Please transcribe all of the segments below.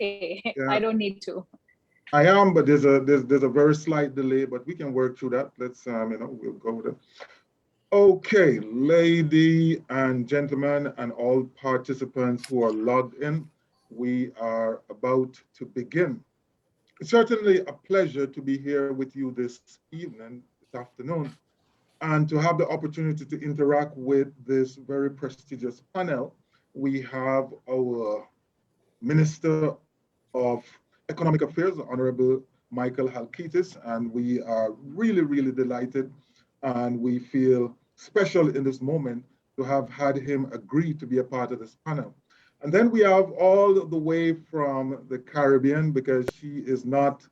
okay. Yeah. I don't need to. I am, but there's a very slight delay, but we can work through that. Let's we'll go with it. Okay, lady and gentlemen, and all participants who are logged in, we are about to begin. It's certainly a pleasure to be here with you this evening, this afternoon, and to have the opportunity to interact with this very prestigious panel. We have our Minister of Economic Affairs, Honorable Michael Halkitis, and we are really, really delighted, and we feel special in this moment to have had him agree to be a part of this panel. And then we have all the way from the Caribbean, because she is not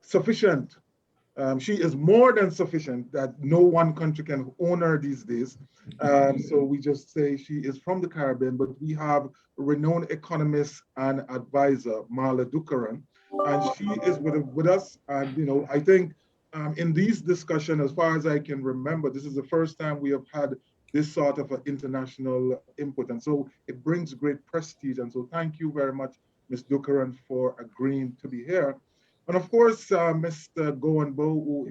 sufficient. She is more than sufficient that no one country can own her these days. So we just say she is from the Caribbean, but we have renowned economist and advisor, Marla Dukharan, and she is with us. And, I think in these discussions, as far as I can remember, this is the first time we have had this sort of an international input. And so it brings great prestige. And so thank you very much, Ms. Dukharan, for agreeing to be here. And of course, Mr. Gowon, who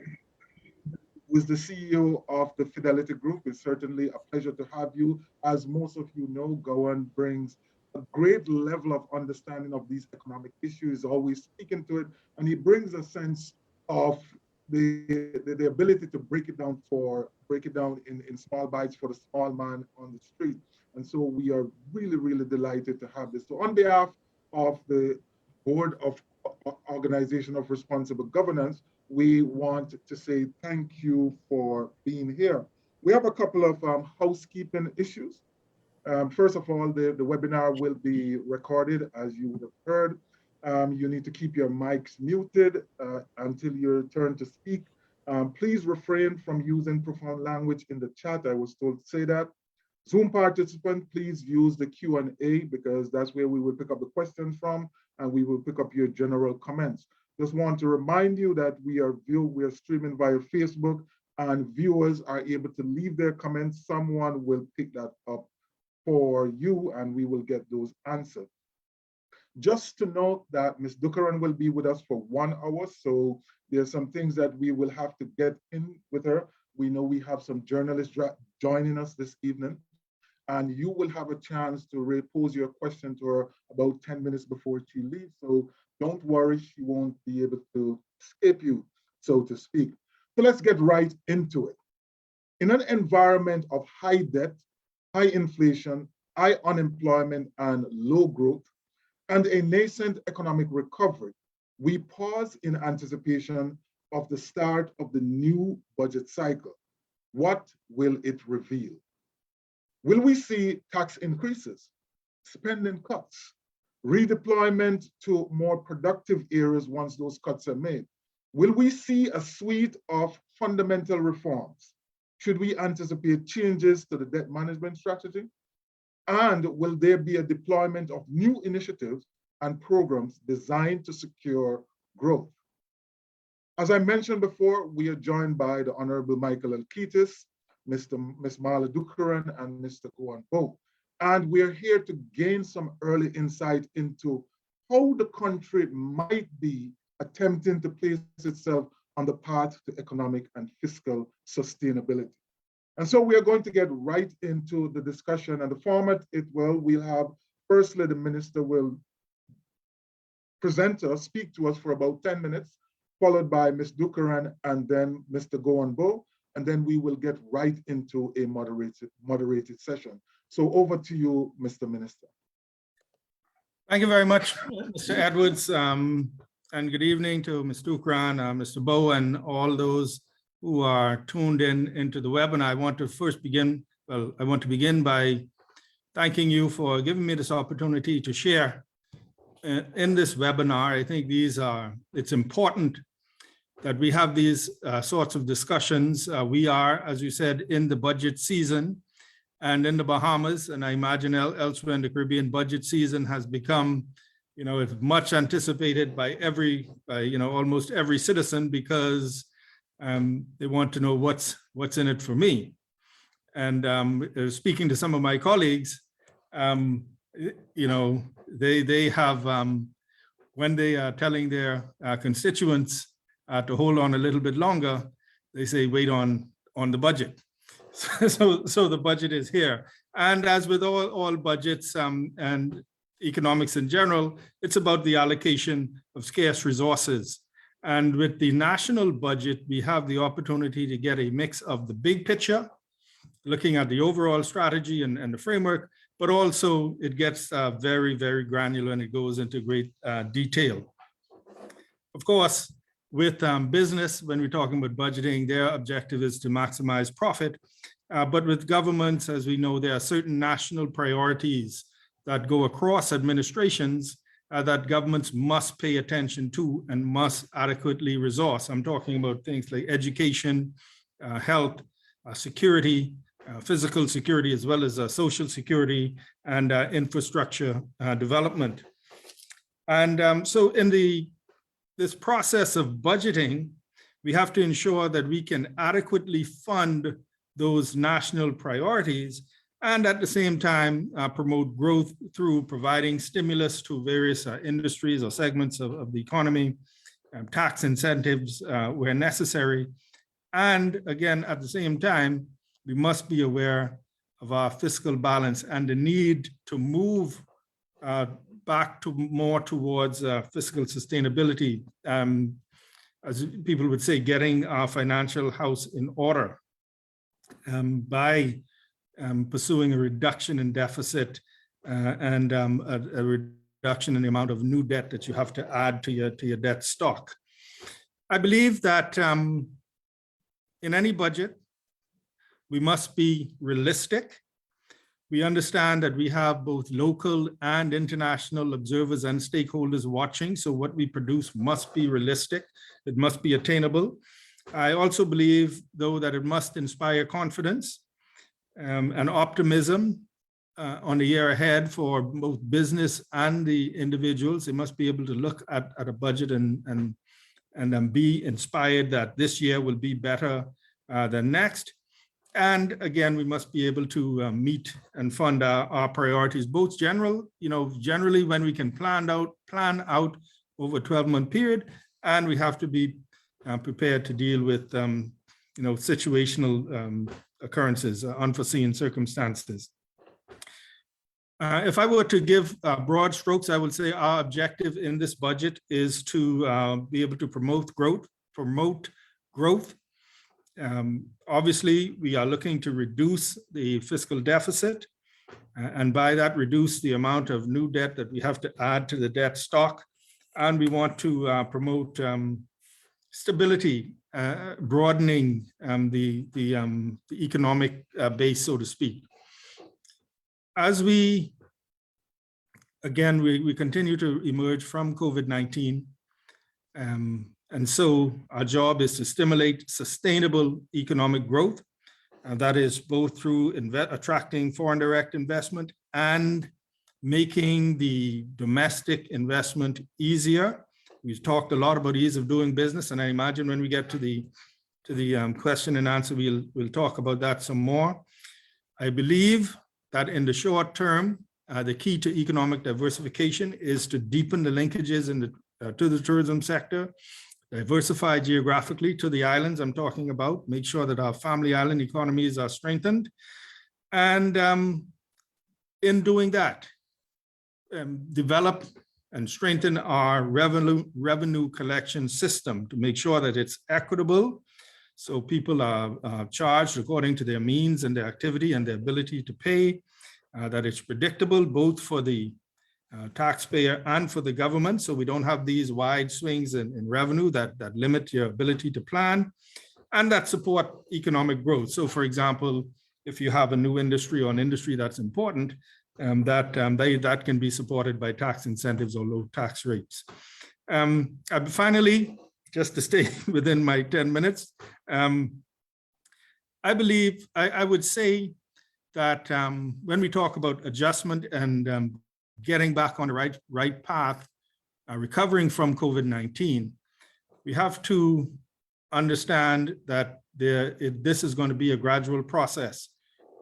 is the CEO of the Fidelity Group. It's certainly a pleasure to have you. As most of you know, Gowon brings a great level of understanding of these economic issues, always speaking to it, and he brings a sense of the ability to break it down in small bites for the small man on the street. And so we are really, really delighted to have this. So on behalf of the Board of Organization of Responsible Governance, we want to say thank you for being here. We have a couple of housekeeping issues. First of all, the webinar will be recorded, as you would have heard. You need to keep your mics muted until your turn to speak. Please refrain from using profound language in the chat. I was told to say that. Zoom participant, please use the Q&A, because that's where we will pick up the questions from, and we will pick up your general comments. Just want to remind you that we are streaming via Facebook, and viewers are able to leave their comments. Someone will pick that up for you, and we will get those answered. Just to note that Ms. Dukharan will be with us for 1 hour, so there's some things that we will have to get in with her. We know we have some journalists joining us this evening, and you will have a chance to pose your question to her about 10 minutes before she leaves. So don't worry, she won't be able to escape you, so to speak. So let's get right into it. In an environment of high debt, high inflation, high unemployment, and low growth, and a nascent economic recovery, we pause in anticipation of the start of the new budget cycle. What will it reveal? Will we see tax increases, spending cuts, redeployment to more productive areas once those cuts are made? Will we see a suite of fundamental reforms? Should we anticipate changes to the debt management strategy? And will there be a deployment of new initiatives and programs designed to secure growth? As I mentioned before, we are joined by the Honorable Michael Halkitis, Ms. Marla Dukharan, and Mr. Bowe. And we're here to gain some early insight into how the country might be attempting to place itself on the path to economic and fiscal sustainability. And so we are going to get right into the discussion, and the format we'll have, firstly, the minister will speak to us for about 10 minutes, followed by Ms. Dukharan and then Mr. Bowe, and then we will get right into a moderated session. So over to you, Mr. Minister. Thank you very much, Mr. Edwards, and good evening to Ms. Dukharan, Mr. Bowe, and all those who are tuned into the webinar. I want to begin by thanking you for giving me this opportunity to share in this webinar. I think it's important that we have these sorts of discussions. We are, as you said, in the budget season, and in the Bahamas, and I imagine elsewhere in the Caribbean, budget season has become, it's much anticipated by almost every citizen, because they want to know what's in it for me. And speaking to some of my colleagues, they have when they are telling their constituents to hold on a little bit longer, they say, wait on the budget. So the budget is here. And as with all budgets and economics in general, it's about the allocation of scarce resources. And with the national budget, we have the opportunity to get a mix of the big picture, looking at the overall strategy and the framework, but also it gets very, very granular and it goes into great detail. Of course, with business, when we're talking about budgeting, their objective is to maximize profit. But with governments, as we know, there are certain national priorities that go across administrations that governments must pay attention to and must adequately resource. I'm talking about things like education, health, security, physical security, as well as social security and infrastructure development. And so in this process of budgeting, we have to ensure that we can adequately fund those national priorities and at the same time promote growth through providing stimulus to various industries or segments of the economy, tax incentives where necessary. And again, at the same time, we must be aware of our fiscal balance and the need to move back to more towards fiscal sustainability, as people would say, getting our financial house in order by pursuing a reduction in deficit and a reduction in the amount of new debt that you have to add to your debt stock. I believe that in any budget, we must be realistic. We understand that we have both local and international observers and stakeholders watching, so what we produce must be realistic. It must be attainable. I also believe, though, that it must inspire confidence and optimism on the year ahead for both business and the individuals. They must be able to look at a budget and be inspired that this year will be better than next. And again, we must be able to meet and fund our priorities, both generally when we can plan out over a 12-month period, and we have to be prepared to deal with situational occurrences, unforeseen circumstances. If I were to give broad strokes, I would say our objective in this budget is to be able to promote growth. Obviously, we are looking to reduce the fiscal deficit, and by that reduce the amount of new debt that we have to add to the debt stock. And we want to promote stability, broadening the economic base, so to speak. As we continue to emerge from COVID-19, and so our job is to stimulate sustainable economic growth. And that is both through attracting foreign direct investment and making the domestic investment easier. We've talked a lot about ease of doing business, and I imagine when we get to the question and answer, we'll talk about that some more. I believe that in the short term, the key to economic diversification is to deepen the linkages to the tourism sector, diversify geographically to the islands I'm talking about, make sure that our family island economies are strengthened. And in doing that, develop and strengthen our revenue collection system to make sure that it's equitable, so people are charged according to their means and their activity and their ability to pay, that it's predictable both for the taxpayer and for the government, so we don't have these wide swings in revenue that limit your ability to plan, and that support economic growth. So for example, if you have a new industry or an industry that's important, that can be supported by tax incentives or low tax rates. Finally, just to stay within my 10 minutes, I believe I would say that when we talk about adjustment and getting back on the right path, recovering from COVID-19, we have to understand that this is going to be a gradual process.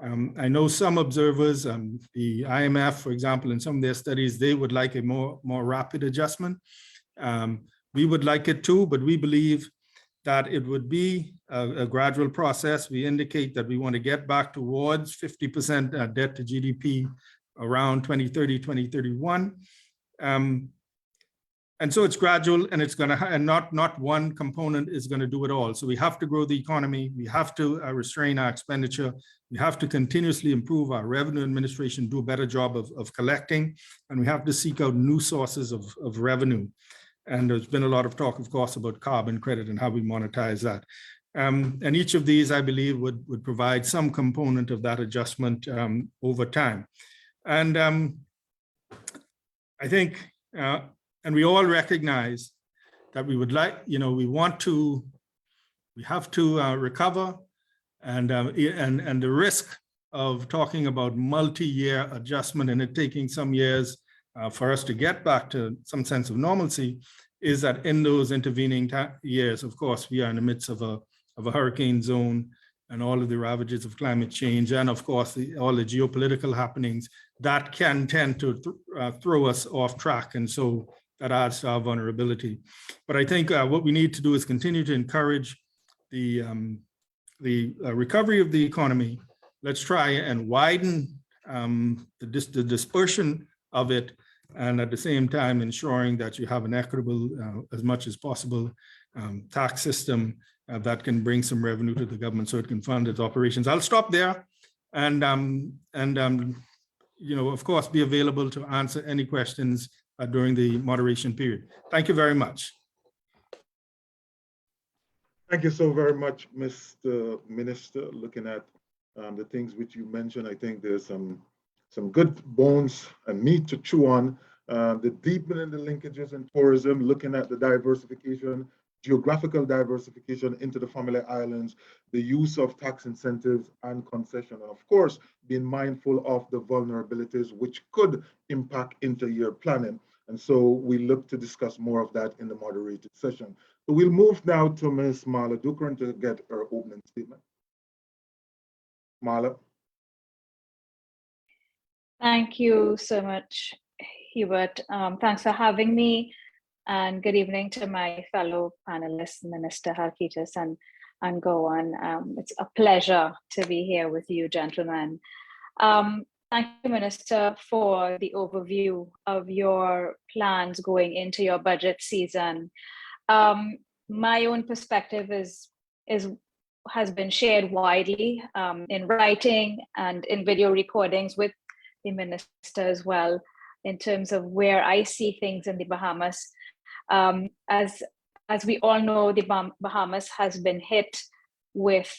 I know some observers, the IMF, for example, in some of their studies, they would like a more rapid adjustment. We would like it too, but we believe that it would be a gradual process. We indicate that we want to get back towards 50% debt to GDP around 2030, 2031. And so it's gradual, and it's going to, and not one component is going to do it all. So we have to grow the economy. We have to restrain our expenditure. We have to continuously improve our revenue administration, do a better job of collecting, and we have to seek out new sources of revenue. And there's been a lot of talk, of course, about carbon credit and how we monetize that. And each of these, I believe, would provide some component of that adjustment over time. And I think, and we all recognize that we would like, we have to recover, and the risk of talking about multi-year adjustment and it taking some years for us to get back to some sense of normalcy is that in those intervening years, of course, we are in the midst of a hurricane zone and all of the ravages of climate change, and of course, all the geopolitical happenings that can tend to throw us off track. And so that adds to our vulnerability. But I think what we need to do is continue to encourage the recovery of the economy. Let's try and widen the dispersion of it, and at the same time ensuring that you have an equitable, as much as possible, tax system that can bring some revenue to the government so it can fund its operations. I'll stop there, and of course, be available to answer any questions during the moderation period. Thank you very much. Thank you so very much, Mr. Minister. Looking at the things which you mentioned, I think there's some good bones and meat to chew on. The deepening the linkages in tourism, looking at the diversification, geographical diversification into the family islands, the use of tax incentives and concession, and of course, being mindful of the vulnerabilities which could impact inter-year planning. And so we look to discuss more of that in the moderated session. So we'll move now to Ms. Marla Dukharan to get her opening statement. Marla. Thank you so much, Hubert. Thanks for having me, and good evening to my fellow panelists, Minister Halkitis and Gowon. It's a pleasure to be here with you, gentlemen. Thank you, Minister, for the overview of your plans going into your budget season. My own perspective has been shared widely in writing and in video recordings with the Minister as well, in terms of where I see things in the Bahamas. As we all know, the Bahamas has been hit with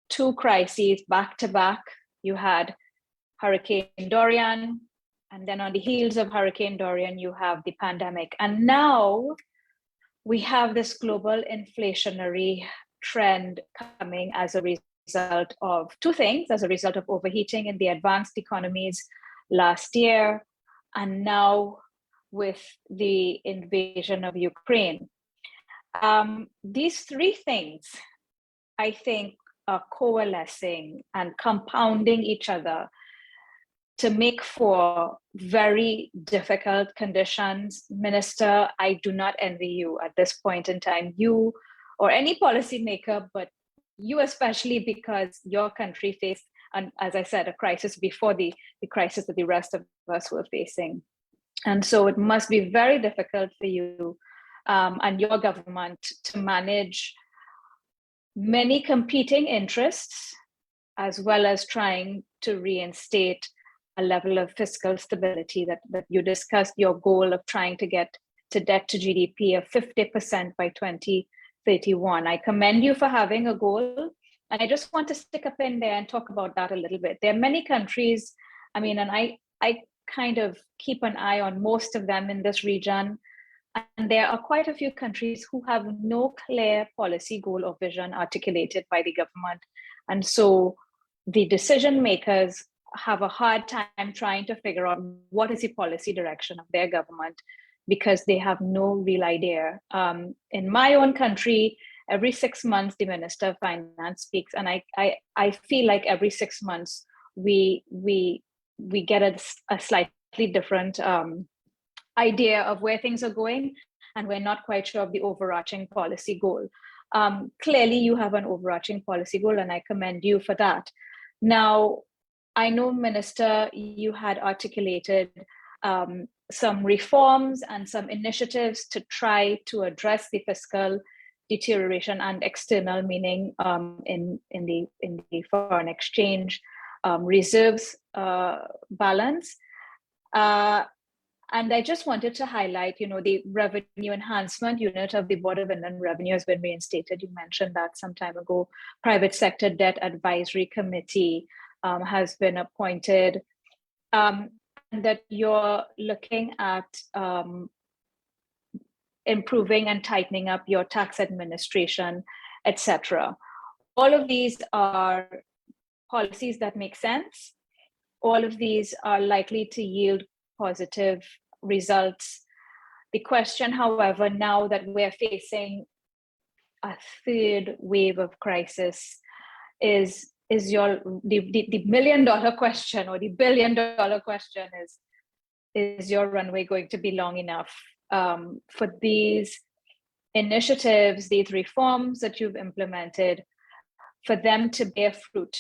two crises back to back. You had Hurricane Dorian, and then on the heels of Hurricane Dorian, you have the pandemic. And now we have this global inflationary trend coming as a result of two things: as a result of overheating in the advanced economies last year, and now with the invasion of Ukraine. These three things, I think, are coalescing and compounding each other to make for very difficult conditions. Minister, I do not envy you at this point in time, you or any policymaker, but you especially, because your country faced, and as I said, a crisis before the crisis that the rest of us were facing. And so it must be very difficult for you and your government to manage many competing interests, as well as trying to reinstate a level of fiscal stability that you discussed, your goal of trying to get to debt to GDP of 50% by 2031. I commend you for having a goal. And I just want to stick up in there and talk about that a little bit. There are many countries, and I kind of keep an eye on most of them in this region. And there are quite a few countries who have no clear policy goal or vision articulated by the government. And so the decision makers have a hard time trying to figure out what is the policy direction of their government, because they have no real idea. In my own country, every 6 months the Minister of Finance speaks, and I feel like every 6 months we get a slightly different idea of where things are going, and we're not quite sure of the overarching policy goal. Clearly, you have an overarching policy goal, and I commend you for that. Now, I know, Minister, you had articulated some reforms and some initiatives to try to address the fiscal deterioration and external, meaning in the foreign exchange reserves balance. And I just wanted to highlight, the revenue enhancement unit of the Board of Inland Revenue has been reinstated. You mentioned that some time ago. Private Sector Debt Advisory Committee has been appointed, and that you're looking at improving and tightening up your tax administration, etc. All of these are policies that make sense. All of these are likely to yield positive results. The question, however, now that we're facing a third wave of crisis, is the million-dollar question, or the billion-dollar question is your runway going to be long enough for these initiatives, these reforms that you've implemented, for them to bear fruit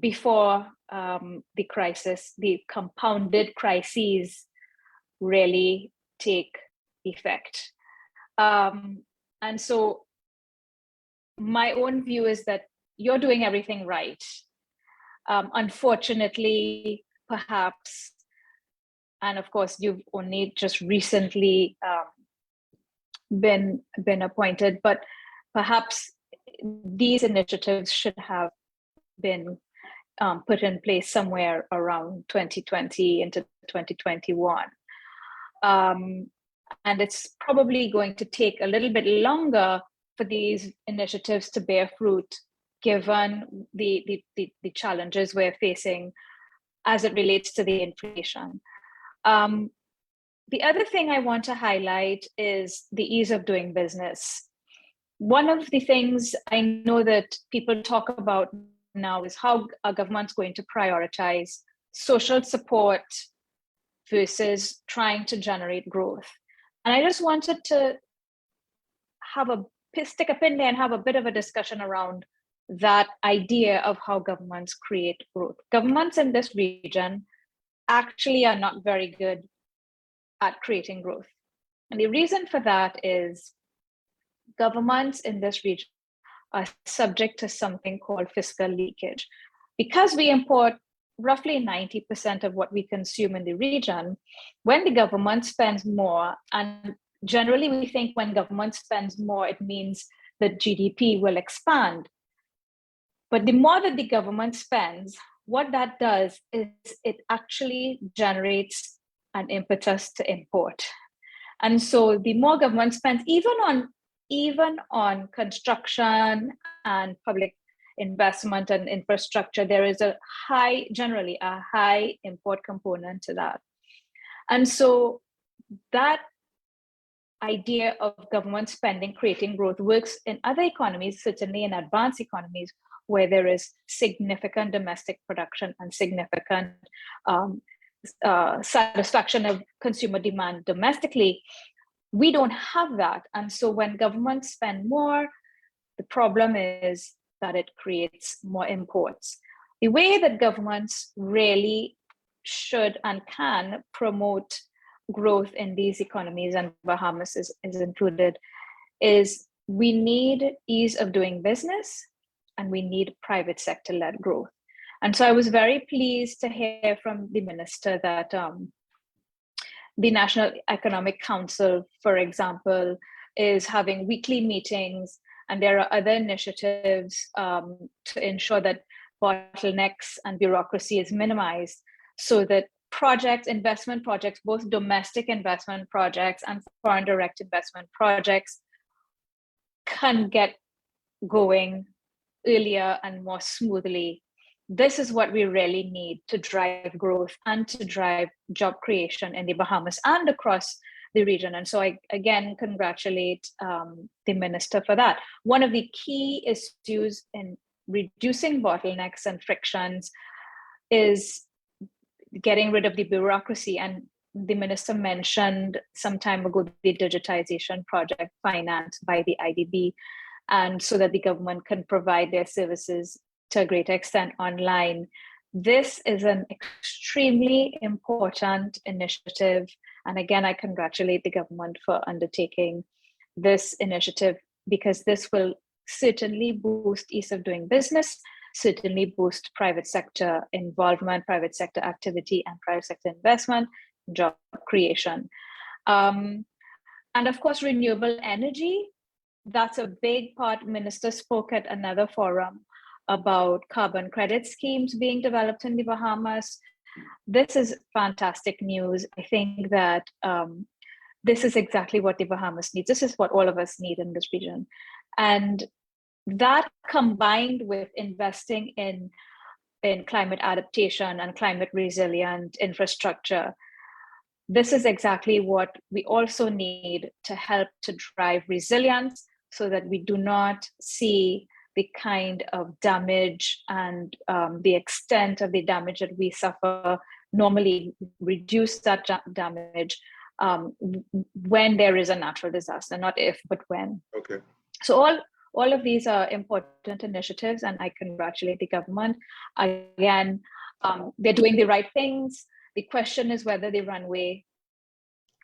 before the crisis, the compounded crises, really take effect? And so my own view is that you're doing everything right. Unfortunately, perhaps, and of course, you've only just recently been appointed, but perhaps these initiatives should have been put in place somewhere around 2020 into 2021. And it's probably going to take a little bit longer for these initiatives to bear fruit, given the challenges we're facing as it relates to the inflation. The other thing I want to highlight is the ease of doing business. One of the things I know that people talk about now is how a government's going to prioritize social support versus trying to generate growth. And I just wanted to stick a pin there and have a bit of a discussion around that idea of how governments create growth. Governments in this region actually are not very good at creating growth. And the reason for that is governments in this region are subject to something called fiscal leakage. Because we import roughly 90% of what we consume in the region, when the government spends more, and generally we think when government spends more, it means that GDP will expand. But the more that the government spends, what that does is it actually generates an impetus to import. And so the more government spends, even on construction and public investment and infrastructure, there is generally a high import component to that. And so that idea of government spending, creating growth, works in other economies, certainly in advanced economies, where there is significant domestic production and significant satisfaction of consumer demand domestically. We don't have that. And so when governments spend more, the problem is that it creates more imports. The way that governments really should and can promote growth in these economies, and Bahamas is included, is we need ease of doing business and we need private sector-led growth. And so I was very pleased to hear from the minister that the National Economic Council, for example, is having weekly meetings, and there are other initiatives to ensure that bottlenecks and bureaucracy is minimized, so that investment projects, both domestic investment projects and foreign direct investment projects, can get going earlier and more smoothly. This is what we really need to drive growth and to drive job creation in the Bahamas and across the region. And so I, again, congratulate the minister for that. One of the key issues in reducing bottlenecks and frictions is getting rid of the bureaucracy. And the minister mentioned some time ago the digitization project financed by the IDB, and so that the government can provide their services to a greater extent online. This is an extremely important initiative. And again, I congratulate the government for undertaking this initiative, because this will certainly boost ease of doing business, certainly boost private sector involvement, private sector activity, and private sector investment, job creation. And of course, renewable energy, that's a big part. Minister spoke at another forum about carbon credit schemes being developed in the Bahamas. This is fantastic news. I think that this is exactly what the Bahamas needs. This is what all of us need in this region. And that, combined with investing in climate adaptation and climate resilient infrastructure, this is exactly what we also need to help to drive resilience, so that we do not see the kind of damage and the extent of the damage that we suffer, normally reduce that damage when there is a natural disaster, not if, but when. Okay. So all of these are important initiatives, and I congratulate the government. Again, they're doing the right things. The question is whether the runway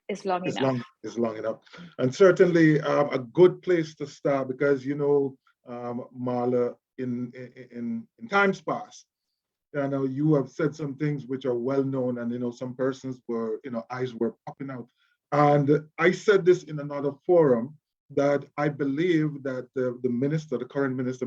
is long enough. Is long enough. And certainly a good place to start, because, you know, Marla, in times past, you know, you have said some things which are well known, and, you know, some persons were, you know, eyes were popping out. And I said this in another forum, that I believe that the minister, the current minister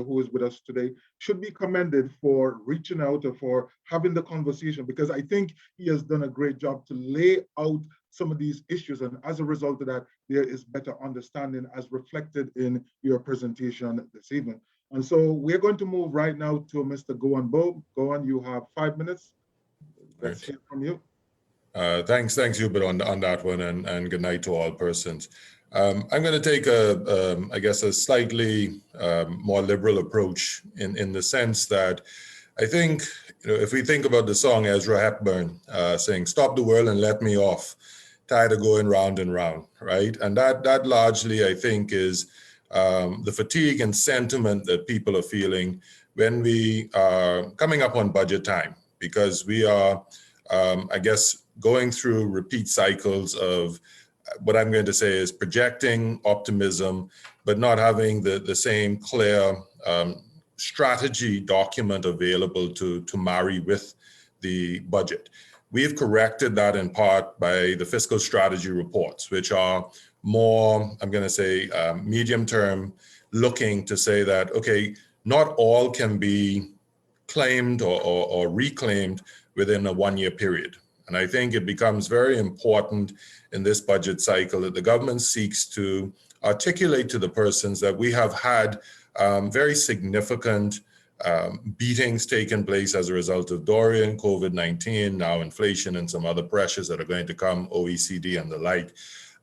who is with us today, should be commended for reaching out or for having the conversation, because I think he has done a great job to lay out some of these issues. And as a result of that, there is better understanding, as reflected in your presentation this evening. And so we're going to move right now to Mr. Gowon Bowe. Gowon, you have 5 minutes. Let's hear from you. Thanks, Hubert, on that one, and good night to all persons. I'm going to take I guess a slightly more liberal approach in the sense that I think, you know, if we think about the song Ezra Hepburn saying, "Stop the world and let me off, tired of going round and round," right? And that largely, I think, is the fatigue and sentiment that people are feeling when we are coming up on budget time, because we are, I guess, going through repeat cycles of what I'm going to say is projecting optimism, but not having the same clear strategy document available to marry with the budget. We've corrected that in part by the fiscal strategy reports, which are more, I'm going to say, medium term, looking to say that, okay, not all can be claimed or reclaimed within a 1 year period. And I think it becomes very important in this budget cycle that the government seeks to articulate to the persons that we have had very significant beatings taking place as a result of Dorian, COVID-19, now inflation and some other pressures that are going to come, OECD and the like.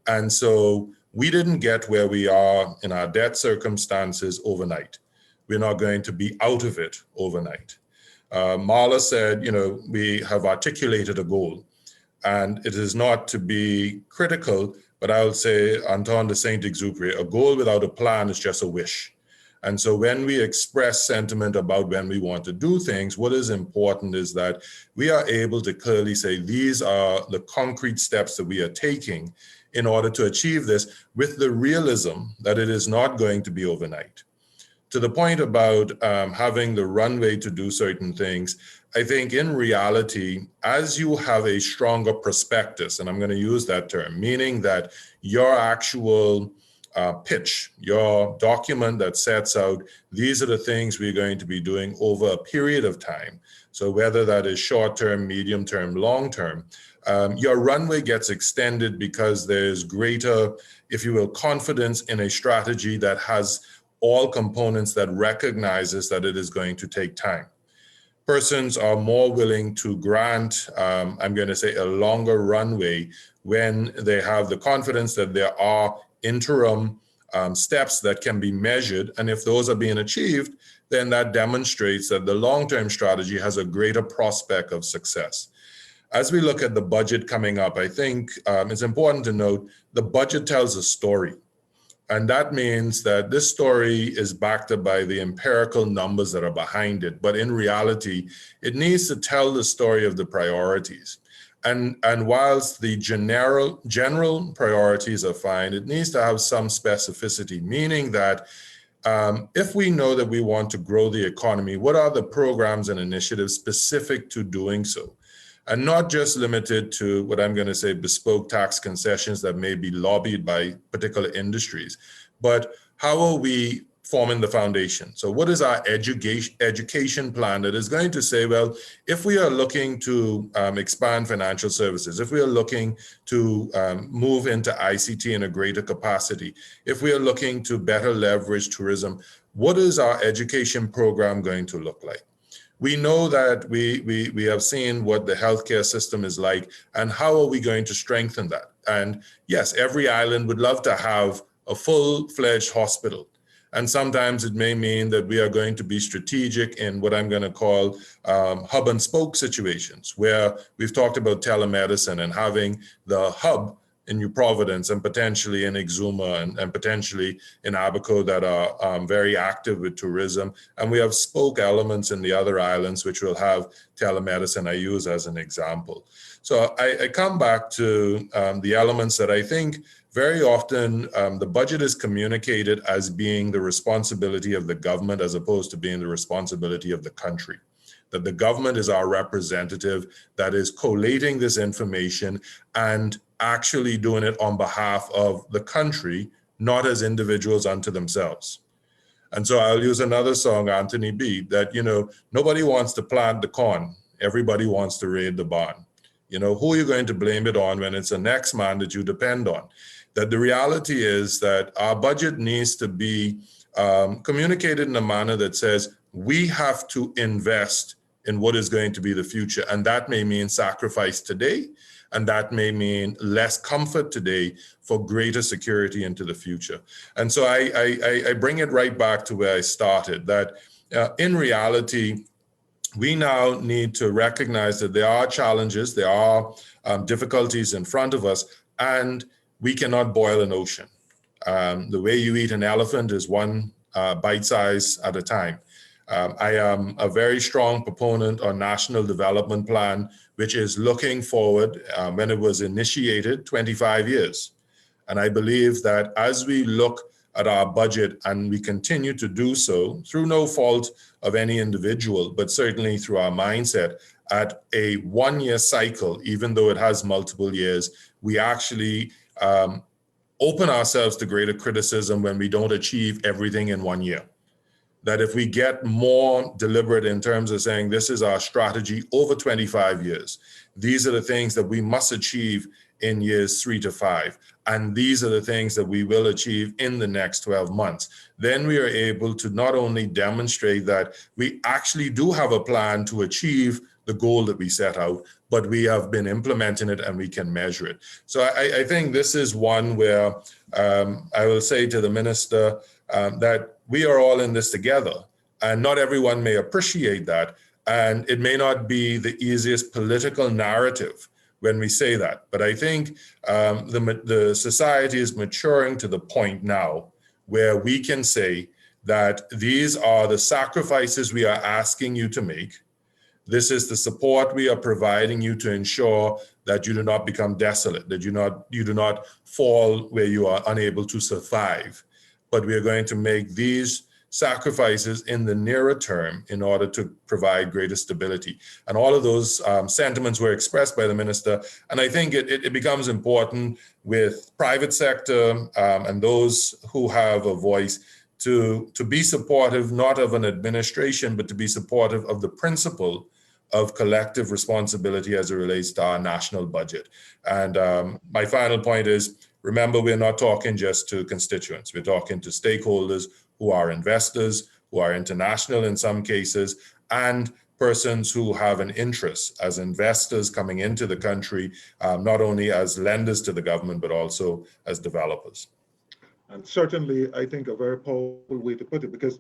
And so we didn't get where we are in our debt circumstances overnight. We're not going to be out of it overnight. Marla said, you know, we have articulated a goal, and it is not to be critical, but I will say, Antoine de Saint-Exupéry, a goal without a plan is just a wish. And so when we express sentiment about when we want to do things, what is important is that we are able to clearly say, these are the concrete steps that we are taking in order to achieve this, with the realism that it is not going to be overnight. To the point about having the runway to do certain things, I think in reality, as you have a stronger prospectus, and I'm going to use that term, meaning that your actual pitch, your document that sets out, these are the things we're going to be doing over a period of time. So whether that is short term, medium term, long term, your runway gets extended because there's greater, if you will, confidence in a strategy that has all components that recognizes that it is going to take time. persons are more willing to grant, I'm going to say, a longer runway when they have the confidence that there are interim steps that can be measured. And if those are being achieved, then that demonstrates that the long-term strategy has a greater prospect of success. As we look at the budget coming up, I think it's important to note the budget tells a story. And that means that this story is backed up by the empirical numbers that are behind it. But in reality, it needs to tell the story of the priorities. And whilst the general priorities are fine, it needs to have some specificity, meaning that if we know that we want to grow the economy, what are the programs and initiatives specific to doing so? And not just limited to what I'm going to say bespoke tax concessions that may be lobbied by particular industries, but how are we forming the foundation? So what is our education plan that is going to say, well, if we are looking to expand financial services, if we are looking to move into ICT in a greater capacity, if we are looking to better leverage tourism, what is our education program going to look like? We know that we have seen what the healthcare system is like, and how are we going to strengthen that? And yes, every island would love to have a full-fledged hospital. And sometimes it may mean that we are going to be strategic in what I'm going to call hub and spoke situations, where we've talked about telemedicine and having the hub in New Providence and potentially in Exuma and potentially in Abaco that are very active with tourism. And we have spoke elements in the other islands which will have telemedicine, I use as an example. So I come back to the elements that I think very often the budget is communicated as being the responsibility of the government as opposed to being the responsibility of the country. That the government is our representative that is collating this information and actually doing it on behalf of the country, not as individuals unto themselves. And so I'll use another song, Anthony B., that, nobody wants to plant the corn. Everybody wants to raid the barn. Who are you going to blame it on when it's the next man that you depend on? That the reality is that our budget needs to be communicated in a manner that says we have to invest in what is going to be the future. And that may mean sacrifice today, and that may mean less comfort today for greater security into the future. And so I bring it right back to where I started, that in reality, we now need to recognize that there are challenges, there are difficulties in front of us, and we cannot boil an ocean. The way you eat an elephant is one bite size at a time. I am a very strong proponent on National Development Plan, which is looking forward when it was initiated 25 years. And I believe that as we look at our budget and we continue to do so through no fault of any individual, but certainly through our mindset at a one-year cycle, even though it has multiple years, we actually open ourselves to greater criticism when we don't achieve everything in 1 year. That if we get more deliberate in terms of saying this is our strategy over 25 years, these are the things that we must achieve in years 3 to 5, and these are the things that we will achieve in the next 12 months, then we are able to not only demonstrate that we actually do have a plan to achieve the goal that we set out, but we have been implementing it and we can measure it. So I think this is one where I will say to the minister that we are all in this together, and not everyone may appreciate that. And it may not be the easiest political narrative when we say that. But I think the society is maturing to the point now where we can say that these are the sacrifices we are asking you to make. This is the support we are providing you to ensure that you do not become desolate, that you do not fall where you are unable to survive. But we are going to make these sacrifices in the nearer term in order to provide greater stability. And all of those sentiments were expressed by the minister. And I think it becomes important with private sector and those who have a voice to be supportive, not of an administration, but to be supportive of the principle of collective responsibility as it relates to our national budget. And my final point is, remember, we're not talking just to constituents. We're talking to stakeholders who are investors, who are international in some cases, and persons who have an interest as investors coming into the country, not only as lenders to the government, but also as developers. And certainly, I think a very powerful way to put it, because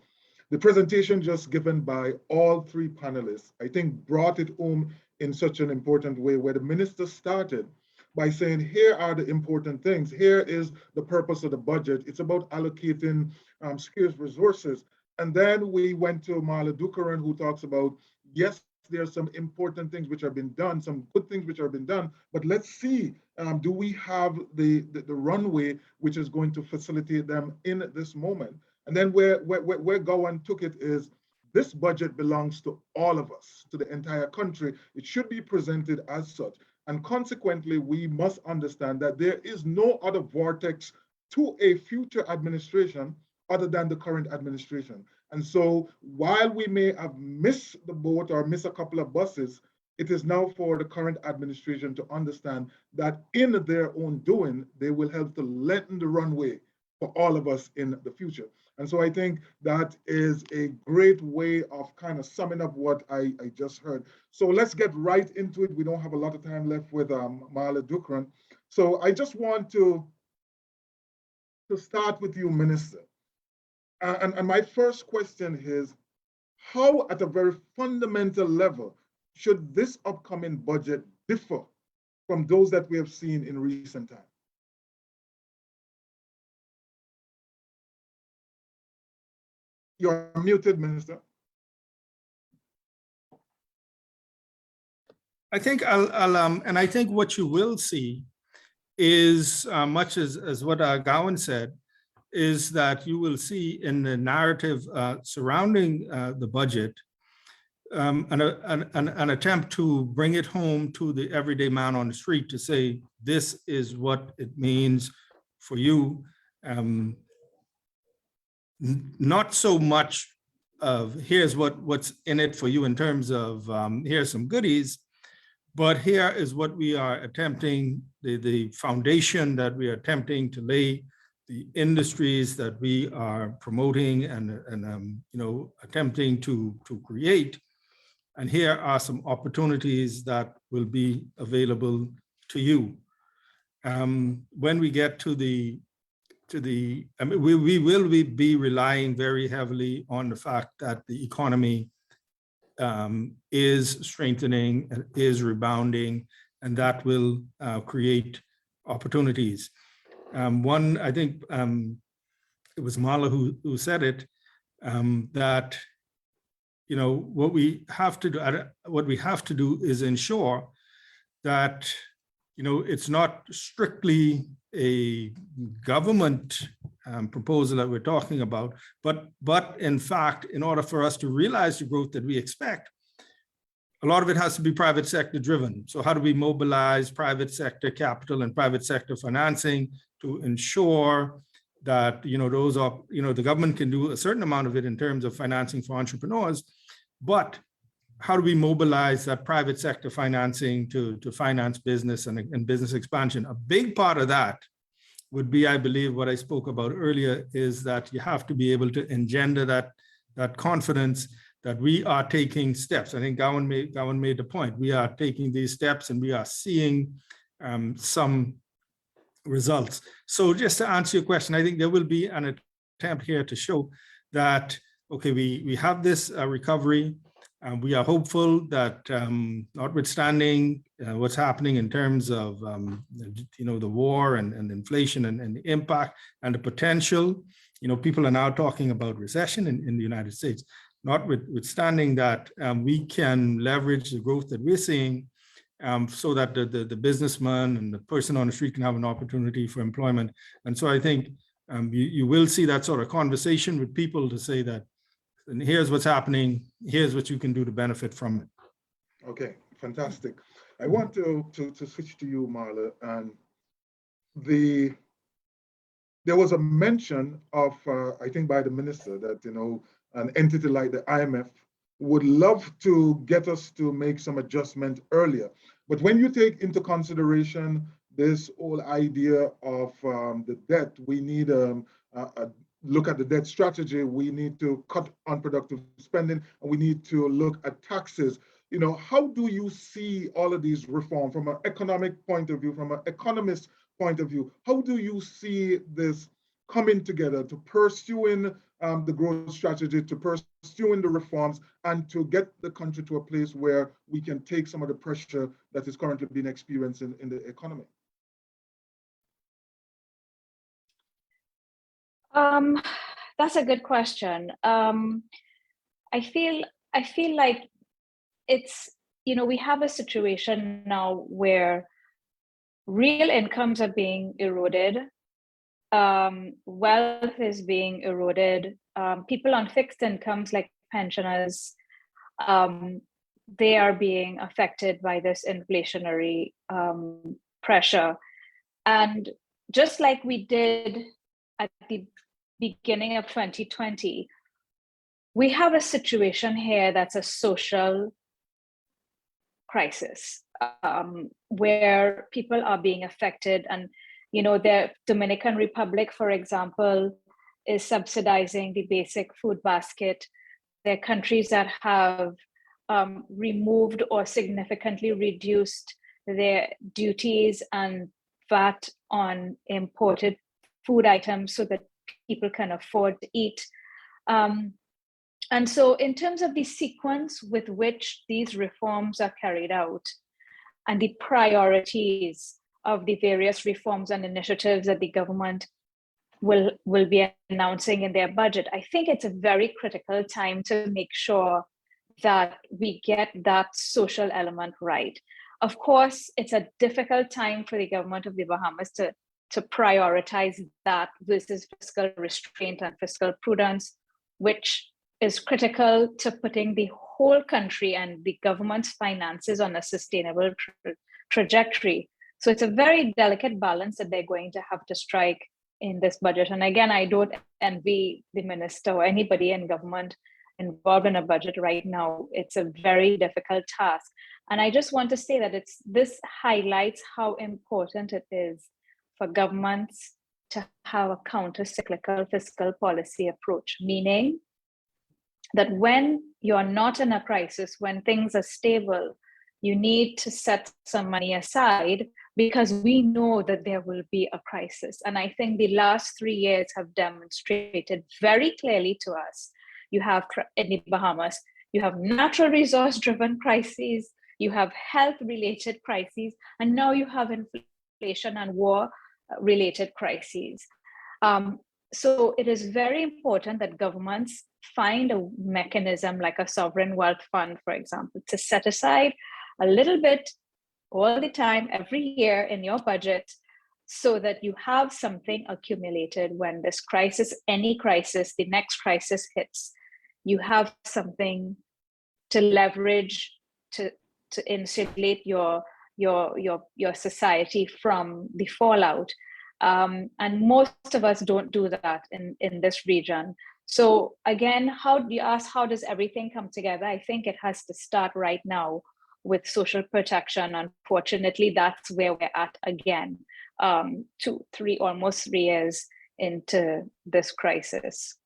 the presentation just given by all three panelists, I think brought it home in such an important way, where the minister started by saying, here are the important things. Here is the purpose of the budget. It's about allocating scarce resources. And then we went to Marla Dukharan, who talks about, yes, there are some important things which have been done, some good things which have been done, but let's see, do we have the runway which is going to facilitate them in this moment? And then where Gowon took it is, this budget belongs to all of us, to the entire country. It should be presented as such. And consequently, we must understand that there is no other vortex to a future administration other than the current administration. And so while we may have missed the boat or missed a couple of buses, it is now for the current administration to understand that in their own doing, they will help to lengthen the runway for all of us in the future. And so I think that is a great way of kind of summing up what I just heard. So let's get right into it. We don't have a lot of time left with Marla Dukharan. So I just want to start with you, Minister. And my first question is, how at a very fundamental level should this upcoming budget differ from those that we have seen in recent times? You're muted, Minister. I think and I think what you will see is much as what Gowon said, is that you will see in the narrative surrounding the budget an attempt to bring it home to the everyday man on the street to say, this is what it means for you. Not so much of here's what's in it for you in terms of here's some goodies, but here is what we are attempting, the foundation that we are attempting to lay, the industries that we are promoting and attempting to create. And here are some opportunities that will be available to you. When we get to the I mean, we will be relying very heavily on the fact that the economy is strengthening, is rebounding, and that will create opportunities. One, I think it was Marla who said it, that what we have to do is ensure that it's not strictly a government proposal that we're talking about, but in fact, in order for us to realize the growth that we expect, a lot of it has to be private sector driven. So how do we mobilize private sector capital and private sector financing to ensure that those are, the government can do a certain amount of it in terms of financing for entrepreneurs, but how do we mobilize that private sector financing to finance business and business expansion? A big part of that would be, I believe, what I spoke about earlier, is that you have to be able to engender that confidence that we are taking steps. I think Gowon made the point. We are taking these steps and we are seeing some results. So just to answer your question, I think there will be an attempt here to show that, okay, we have this recovery. We are hopeful that notwithstanding what's happening in terms of the war and inflation and the impact and the potential, people are now talking about recession in the United States. Notwithstanding that, we can leverage the growth that we're seeing so that the businessman and the person on the street can have an opportunity for employment. And so I think you will see that sort of conversation with people to say that, and here's what's happening, here's what you can do to benefit from it. Okay, fantastic. I want to switch to you, Marla. And there was a mention of, I think by the minister, that an entity like the IMF would love to get us to make some adjustment earlier. But when you take into consideration this whole idea of the debt, we need look at the debt strategy, we need to cut unproductive spending, and we need to look at taxes. You know, how do you see all of these reforms from an economic point of view, from an economist point of view? How do you see this coming together to pursuing the growth strategy, to pursuing the reforms, and to get the country to a place where we can take some of the pressure that is currently being experienced in the economy? That's a good question. I feel like it's, you know, we have a situation now where real incomes are being eroded. Wealth is being eroded. People on fixed incomes like pensioners, they are being affected by this inflationary pressure. And just like we did at the beginning of 2020, we have a situation here that's a social crisis, where people are being affected. And, you know, the Dominican Republic, for example, is subsidizing the basic food basket. There are countries that have removed or significantly reduced their duties and VAT on imported food items so that people can afford to eat. And so in terms of the sequence with which these reforms are carried out and the priorities of the various reforms and initiatives that the government will be announcing in their budget, I think it's a very critical time to make sure that we get that social element right. Of course, it's a difficult time for the government of the Bahamas to prioritize that versus fiscal restraint and fiscal prudence, which is critical to putting the whole country and the government's finances on a sustainable trajectory. So it's a very delicate balance that they're going to have to strike in this budget. And again, I don't envy the minister or anybody in government involved in a budget right now. It's a very difficult task. And I just want to say that this highlights how important it is for governments to have a counter-cyclical fiscal policy approach, meaning that when you're not in a crisis, when things are stable, you need to set some money aside because we know that there will be a crisis. And I think the last 3 years have demonstrated very clearly to us, you have in the Bahamas, you have natural resource driven crises, you have health related crises, and now you have inflation and war related crises. So it is very important that governments find a mechanism like a sovereign wealth fund, for example, to set aside a little bit all the time, every year in your budget, so that you have something accumulated when this crisis, any crisis, the next crisis hits, you have something to leverage to insulate your society from the fallout. And most of us don't do that in this region. So again, how does everything come together? I think it has to start right now with social protection. Unfortunately, that's where we're at again, almost 3 years into this crisis.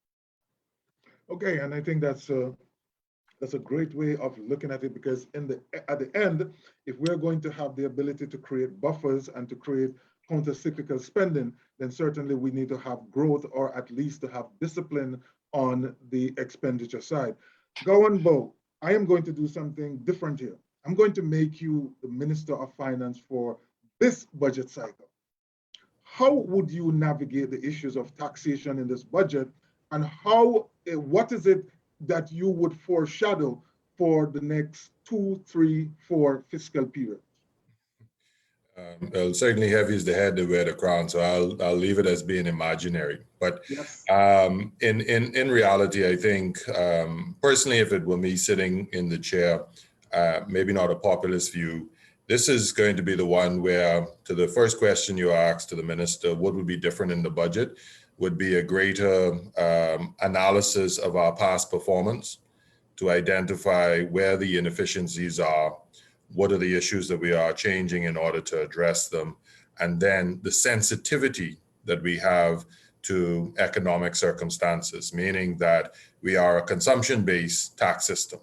Okay, and I think that's a great way of looking at it, because at the end, if we're going to have the ability to create buffers and to create counter-cyclical spending, then certainly we need to have growth, or at least to have discipline on the expenditure side. Gowon, Bowe, I am going to do something different here. I'm going to make you the Minister of Finance for this budget cycle. How would you navigate the issues of taxation in this budget, and what is it that you would foreshadow for the next 2, 3, 4 fiscal period? Well, certainly heavy is the head that wear the crown, so I'll leave it as being imaginary. But yes. In reality, I think personally, if it were me sitting in the chair, maybe not a populist view, this is going to be the one where, to the first question you asked to the minister, what would be different in the budget, would be a greater analysis of our past performance to identify where the inefficiencies are, what are the issues that we are changing in order to address them, and then the sensitivity that we have to economic circumstances, meaning that we are a consumption-based tax system.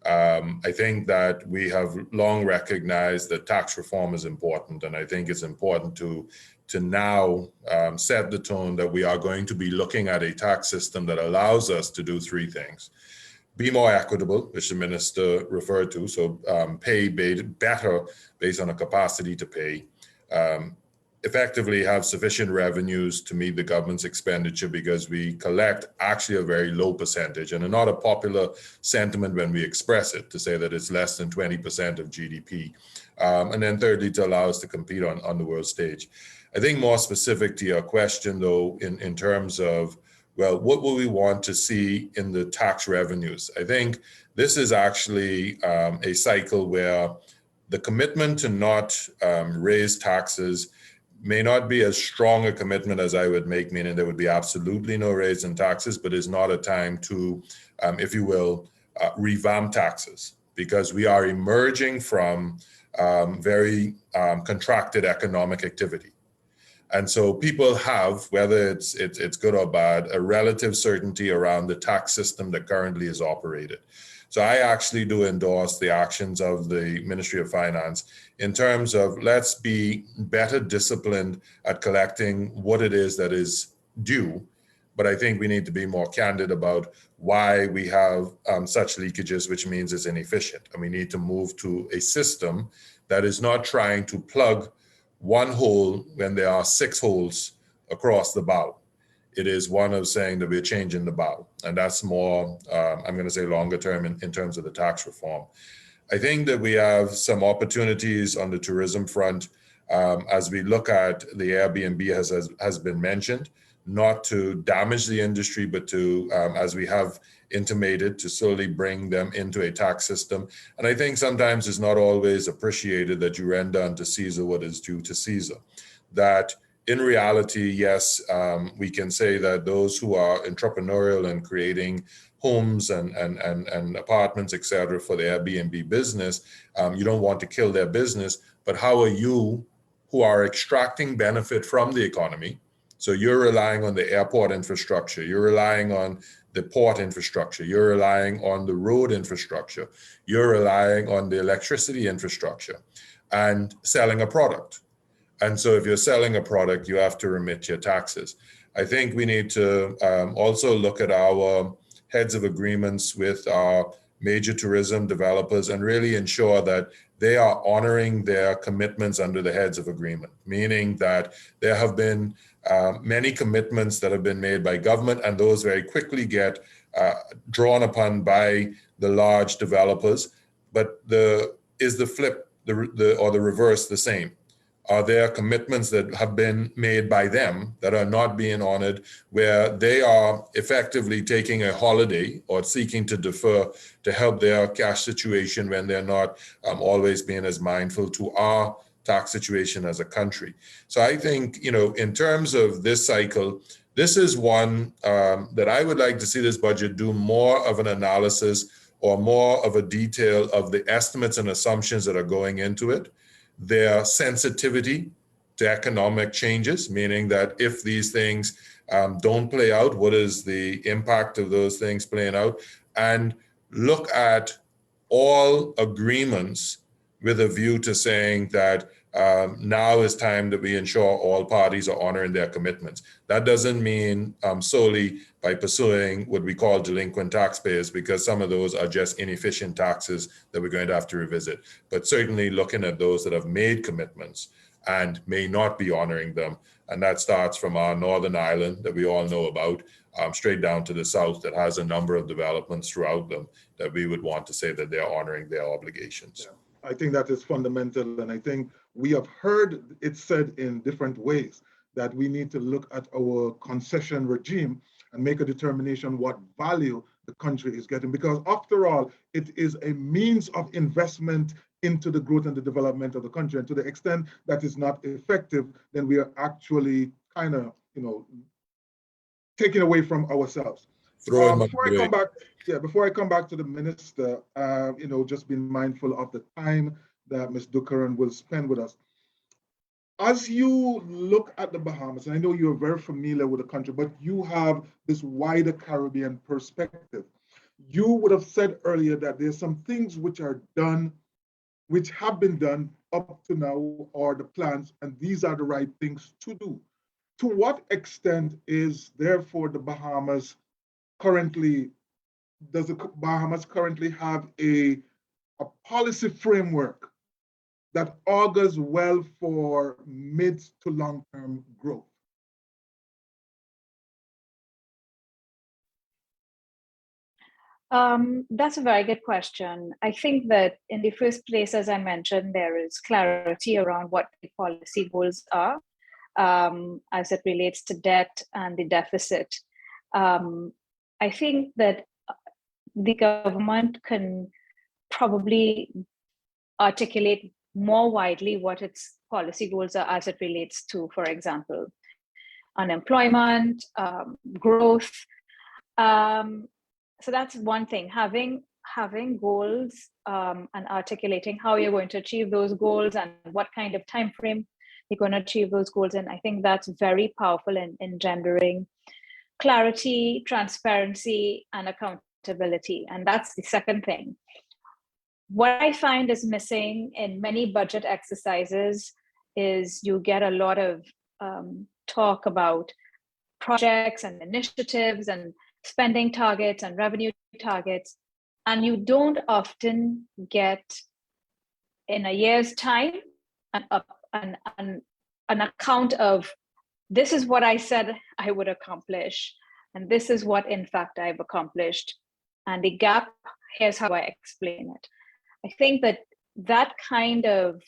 I think that we have long recognized that tax reform is important, and I think it's important to now set the tone that we are going to be looking at a tax system that allows us to do three things. Be more equitable, which the minister referred to, so pay better based on a capacity to pay. Effectively have sufficient revenues to meet the government's expenditure because we collect actually a very low percentage, and not a popular sentiment when we express it, to say that it's less than 20% of GDP. And then thirdly, to allow us to compete on the world stage. I think more specific to your question, though, in terms of, well, what will we want to see in the tax revenues? I think this is actually a cycle where the commitment to not raise taxes may not be as strong a commitment as I would make, meaning there would be absolutely no raise in taxes, but it's not a time to, if you will, revamp taxes, because we are emerging from very contracted economic activity. And so people have, whether it's good or bad, a relative certainty around the tax system that currently is operated. So I actually do endorse the actions of the Ministry of Finance in terms of let's be better disciplined at collecting what it is that is due. But I think we need to be more candid about why we have such leakages, which means it's inefficient. And we need to move to a system that is not trying to plug one hole when there are 6 holes across the bow. It is one of saying that we're changing the bow. And that's more, I'm going to say longer term in terms of the tax reform. I think that we have some opportunities on the tourism front as we look at the Airbnb has been mentioned, not to damage the industry, but to, as we have intimated, to slowly bring them into a tax system. And I think sometimes it's not always appreciated that you render unto Caesar what is due to Caesar. That in reality, yes, we can say that those who are entrepreneurial and creating homes and apartments, et cetera, for the Airbnb business, you don't want to kill their business, but how are you who are extracting benefit from the economy? So you're relying on the airport infrastructure, you're relying on the port infrastructure, you're relying on the road infrastructure, you're relying on the electricity infrastructure and selling a product. And so if you're selling a product, you have to remit your taxes. I think we need to also look at our heads of agreements with our major tourism developers and really ensure that they are honoring their commitments under the heads of agreement, meaning that there have been many commitments that have been made by government, and those very quickly get drawn upon by the large developers. But is the flip or the reverse the same? Are there commitments that have been made by them that are not being honored, where they are effectively taking a holiday or seeking to defer to help their cash situation when they're not always being as mindful to our tax situation as a country? So I think, in terms of this cycle, this is one that I would like to see this budget do more of an analysis or more of a detail of the estimates and assumptions that are going into it, their sensitivity to economic changes, meaning that if these things don't play out, what is the impact of those things playing out? And look at all agreements with a view to saying that now is time that we ensure all parties are honoring their commitments. That doesn't mean solely by pursuing what we call delinquent taxpayers, because some of those are just inefficient taxes that we're going to have to revisit. But certainly looking at those that have made commitments and may not be honoring them. And that starts from our northern island that we all know about, straight down to the south that has a number of developments throughout them that we would want to say that they're honoring their obligations. Yeah, I think that is fundamental. And I think we have heard it said in different ways that we need to look at our concession regime and make a determination what value the country is getting. Because after all, it is a means of investment into the growth and the development of the country. And to the extent that is not effective, then we are actually kind of, taking away from ourselves. Before I come back to the minister, just being mindful of the time that Ms. Dukharan will spend with us. As you look at the Bahamas, and I know you're very familiar with the country, but you have this wider Caribbean perspective. You would have said earlier that there's some things which are done, which have been done up to now, or the plans, and these are the right things to do. To what extent is therefore the Bahamas currently, does the Bahamas currently have a policy framework that augurs well for mid to long-term growth? That's a very good question. I think that in the first place, as I mentioned, there is clarity around what the policy goals are as it relates to debt and the deficit. I think that the government can probably articulate more widely what its policy goals are as it relates to, for example, unemployment, growth. So that's one thing, having goals and articulating how you're going to achieve those goals and what kind of time frame you're going to achieve those goals. And I think that's very powerful in engendering clarity, transparency, and accountability. And that's the second thing. What I find is missing in many budget exercises is you get a lot of talk about projects and initiatives and spending targets and revenue targets, and you don't often get in a year's time an account of this is what I said I would accomplish, and this is what in fact I've accomplished, and the gap, here's how I explain it. I think that kind of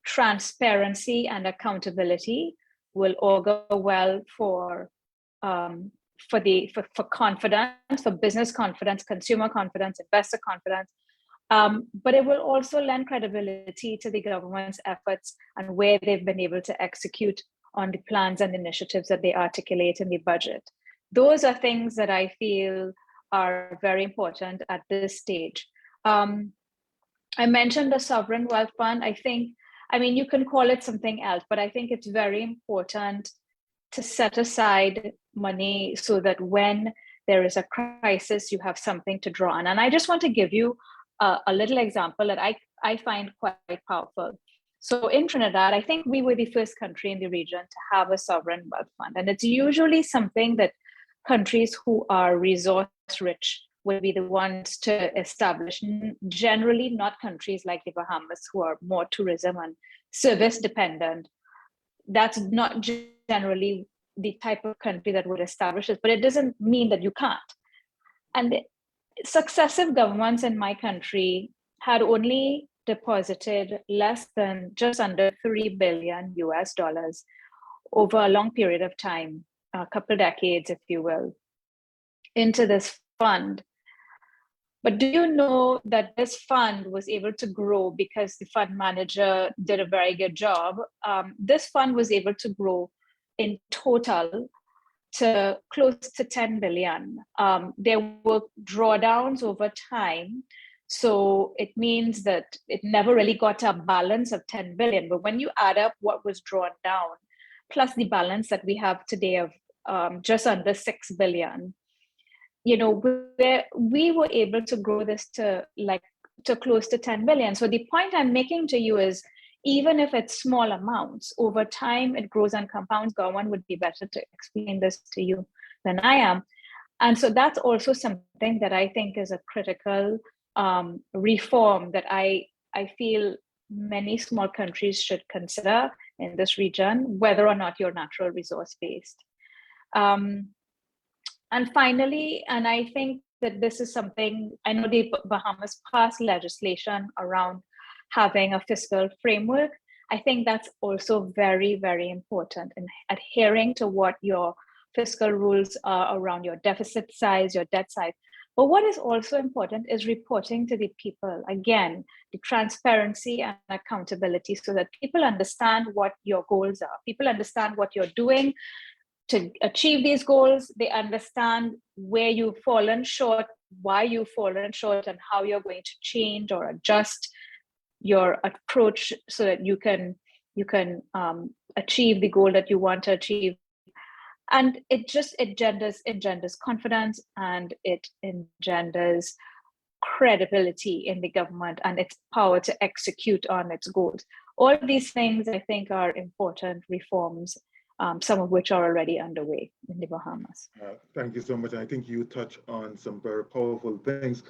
transparency and accountability will augur well for confidence, for business confidence, consumer confidence, investor confidence, but it will also lend credibility to the government's efforts and where they've been able to execute on the plans and initiatives that they articulate in the budget. Those are things that I feel are very important at this stage. I mentioned the sovereign wealth fund. I mean, you can call it something else, but I think it's very important to set aside money so that when there is a crisis, you have something to draw on. And I just want to give you a little example that I find quite powerful. So in Trinidad, I think we were the first country in the region to have a sovereign wealth fund. And it's usually something that countries who are resource rich will be the ones to establish, generally not countries like the Bahamas who are more tourism and service dependent. That's not generally the type of country that would establish it, but it doesn't mean that you can't. And successive governments in my country had only deposited less than just under $3 billion US over a long period of time, a couple of decades, if you will, into this fund. But do you know that this fund was able to grow because the fund manager did a very good job? This fund was able to grow in total to close to 10 billion. There were drawdowns over time. So it means that it never really got a balance of 10 billion. But when you add up what was drawn down, plus the balance that we have today of just under 6 billion, you know, we were able to grow this to close to 10 billion. So the point I'm making to you is, even if it's small amounts, over time it grows and compounds. Gowon would be better to explain this to you than I am. And so that's also something that I think is a critical reform that I feel many small countries should consider in this region, whether or not you're natural resource based. And finally, and I think that this is something, I know the Bahamas passed legislation around having a fiscal framework. I think that's also very, very important in adhering to what your fiscal rules are around your deficit size, your debt size. But what is also important is reporting to the people. Again, the transparency and accountability so that people understand what your goals are. People understand what you're doing to achieve these goals. They understand where you've fallen short, why you've fallen short, and how you're going to change or adjust your approach so that you can you can achieve the goal that you want to achieve. And it engenders confidence, and it engenders credibility in the government and its power to execute on its goals. All of these things, I think, are important reforms, some of which are already underway in the Bahamas. Thank you so much. I think you touch on some very powerful things.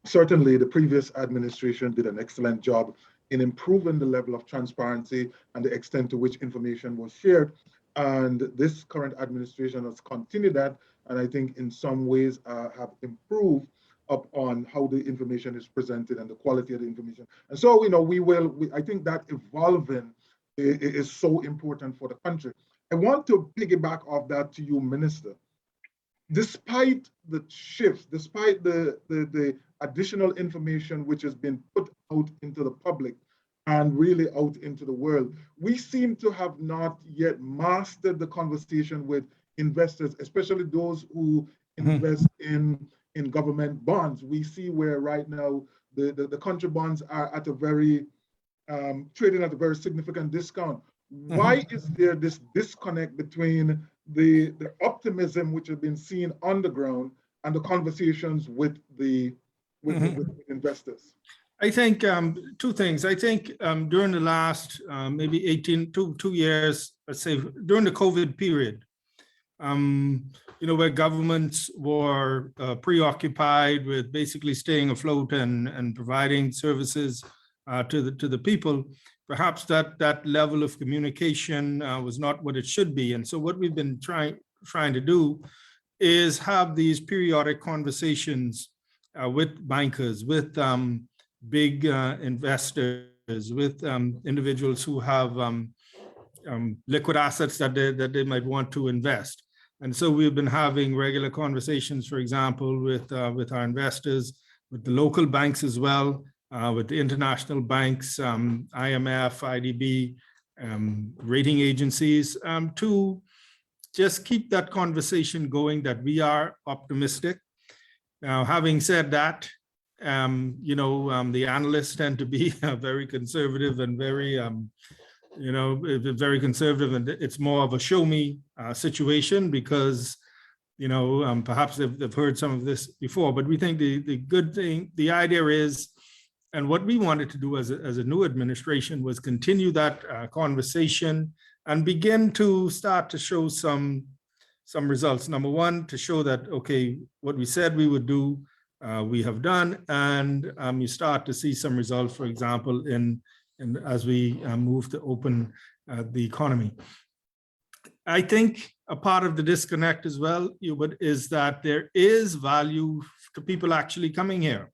Certainly, the previous administration did an excellent job in improving the level of transparency and the extent to which information was shared. And this current administration has continued that, and I think in some ways have improved upon how the information is presented and the quality of the information. And so, I think that evolving is so important for the country. I want to piggyback off that to you, Minister. Despite the shifts, despite the additional information which has been put out into the public and really out into the world, we seem to have not yet mastered the conversation with investors, especially those who invest in government bonds. We see where right now the country bonds are at a very trading at a very significant discount. Why is there this disconnect between the optimism which has been seen on the ground and the conversations with with investors? I think two things. I think during the last maybe 2 years, let's say during the COVID period, where governments were preoccupied with basically staying afloat and providing services to the people, perhaps that level of communication was not what it should be. And so what we've been trying to do is have these periodic conversations with bankers, with big investors, with individuals who have liquid assets that they might want to invest. And so we've been having regular conversations, for example, with our investors, with the local banks as well, with the international banks, IMF, IDB, rating agencies, to just keep that conversation going, that we are optimistic. Now, having said that, the analysts tend to be very conservative and very, very conservative, and it's more of a show me situation because, perhaps they've heard some of this before. But we think the good thing, the idea is, and what we wanted to do as a new administration was continue that conversation and begin to start to show some results. Number one, to show that, okay, what we said we would do, we have done, and you start to see some results, for example, in as we move to open the economy. I think a part of the disconnect as well, Hubert, is that there is value to people actually coming here.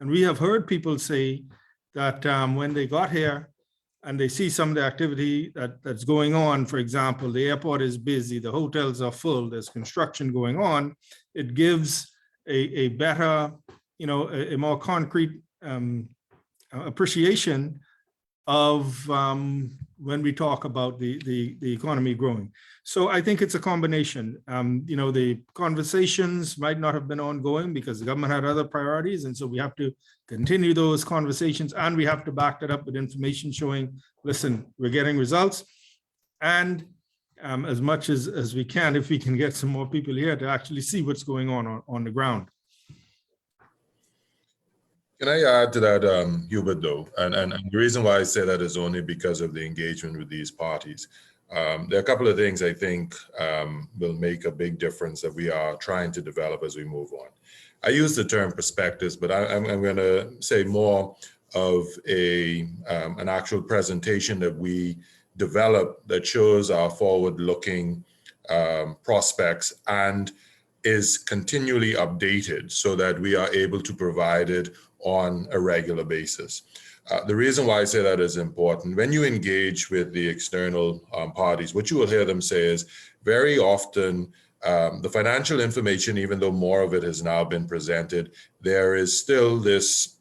And we have heard people say that when they got here and they see some of the activity that's going on, for example, the airport is busy, the hotels are full, there's construction going on, it gives a better, a more concrete appreciation of when we talk about the economy growing. So I think it's a combination. The conversations might not have been ongoing because the government had other priorities. And so we have to continue those conversations, and we have to back that up with information showing, listen, we're getting results. And as much as we can, if we can get some more people here to actually see what's going on the ground. Can I add to that, Hubert, though? And the reason why I say that is only because of the engagement with these parties. There are a couple of things I think will make a big difference that we are trying to develop as we move on. I use the term perspectives, but I'm going to say more of an actual presentation that we develop that shows our forward-looking prospects and is continually updated so that we are able to provide it on a regular basis. The reason why I say that is important, when you engage with the external parties, what you will hear them say is very often the financial information, even though more of it has now been presented, there is still this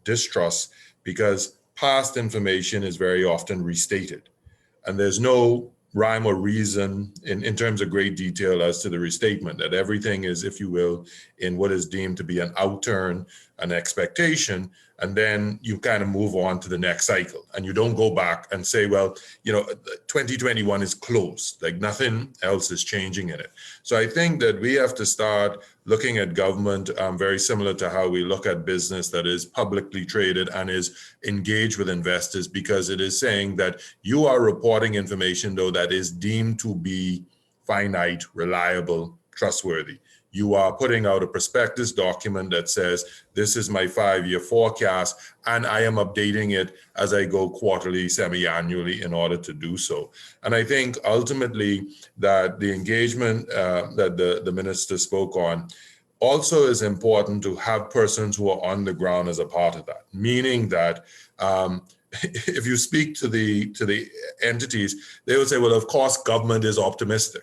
distrust because past information is very often restated. And there's no rhyme or reason in terms of great detail as to the restatement, that everything is, if you will, in what is deemed to be an outturn, an expectation, and then you kind of move on to the next cycle, and you don't go back and say, well, 2021 is closed, like nothing else is changing in it. So I think that we have to start looking at government very similar to how we look at business that is publicly traded and is engaged with investors, because it is saying that you are reporting information, though, that is deemed to be finite, reliable, trustworthy. You are putting out a prospectus document that says, this is my 5-year forecast, and I am updating it as I go quarterly, semi-annually in order to do so. And I think ultimately that the engagement that the minister spoke on also is important, to have persons who are on the ground as a part of that, meaning that if you speak to the entities, they will say, well, of course, government is optimistic,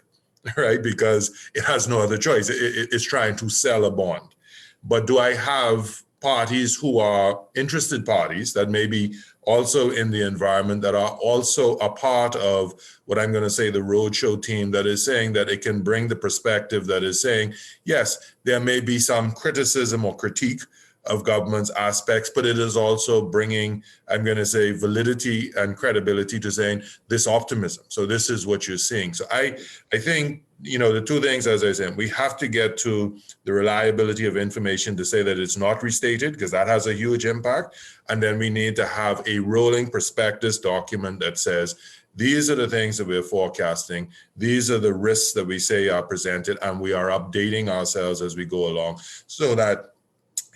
right? Because it has no other choice. It's trying to sell a bond. But do I have parties who are interested parties that may be also in the environment, that are also a part of what I'm going to say the roadshow team, that is saying that it can bring the perspective that is saying, yes, there may be some criticism or critique of government's aspects, but it is also bringing, I'm going to say, validity and credibility to saying this optimism. So this is what you're seeing. So I think, the two things, as I said, we have to get to the reliability of information to say that it's not restated, because that has a huge impact. And then we need to have a rolling prospectus document that says, these are the things that we're forecasting. These are the risks that we say are presented, and we are updating ourselves as we go along, so that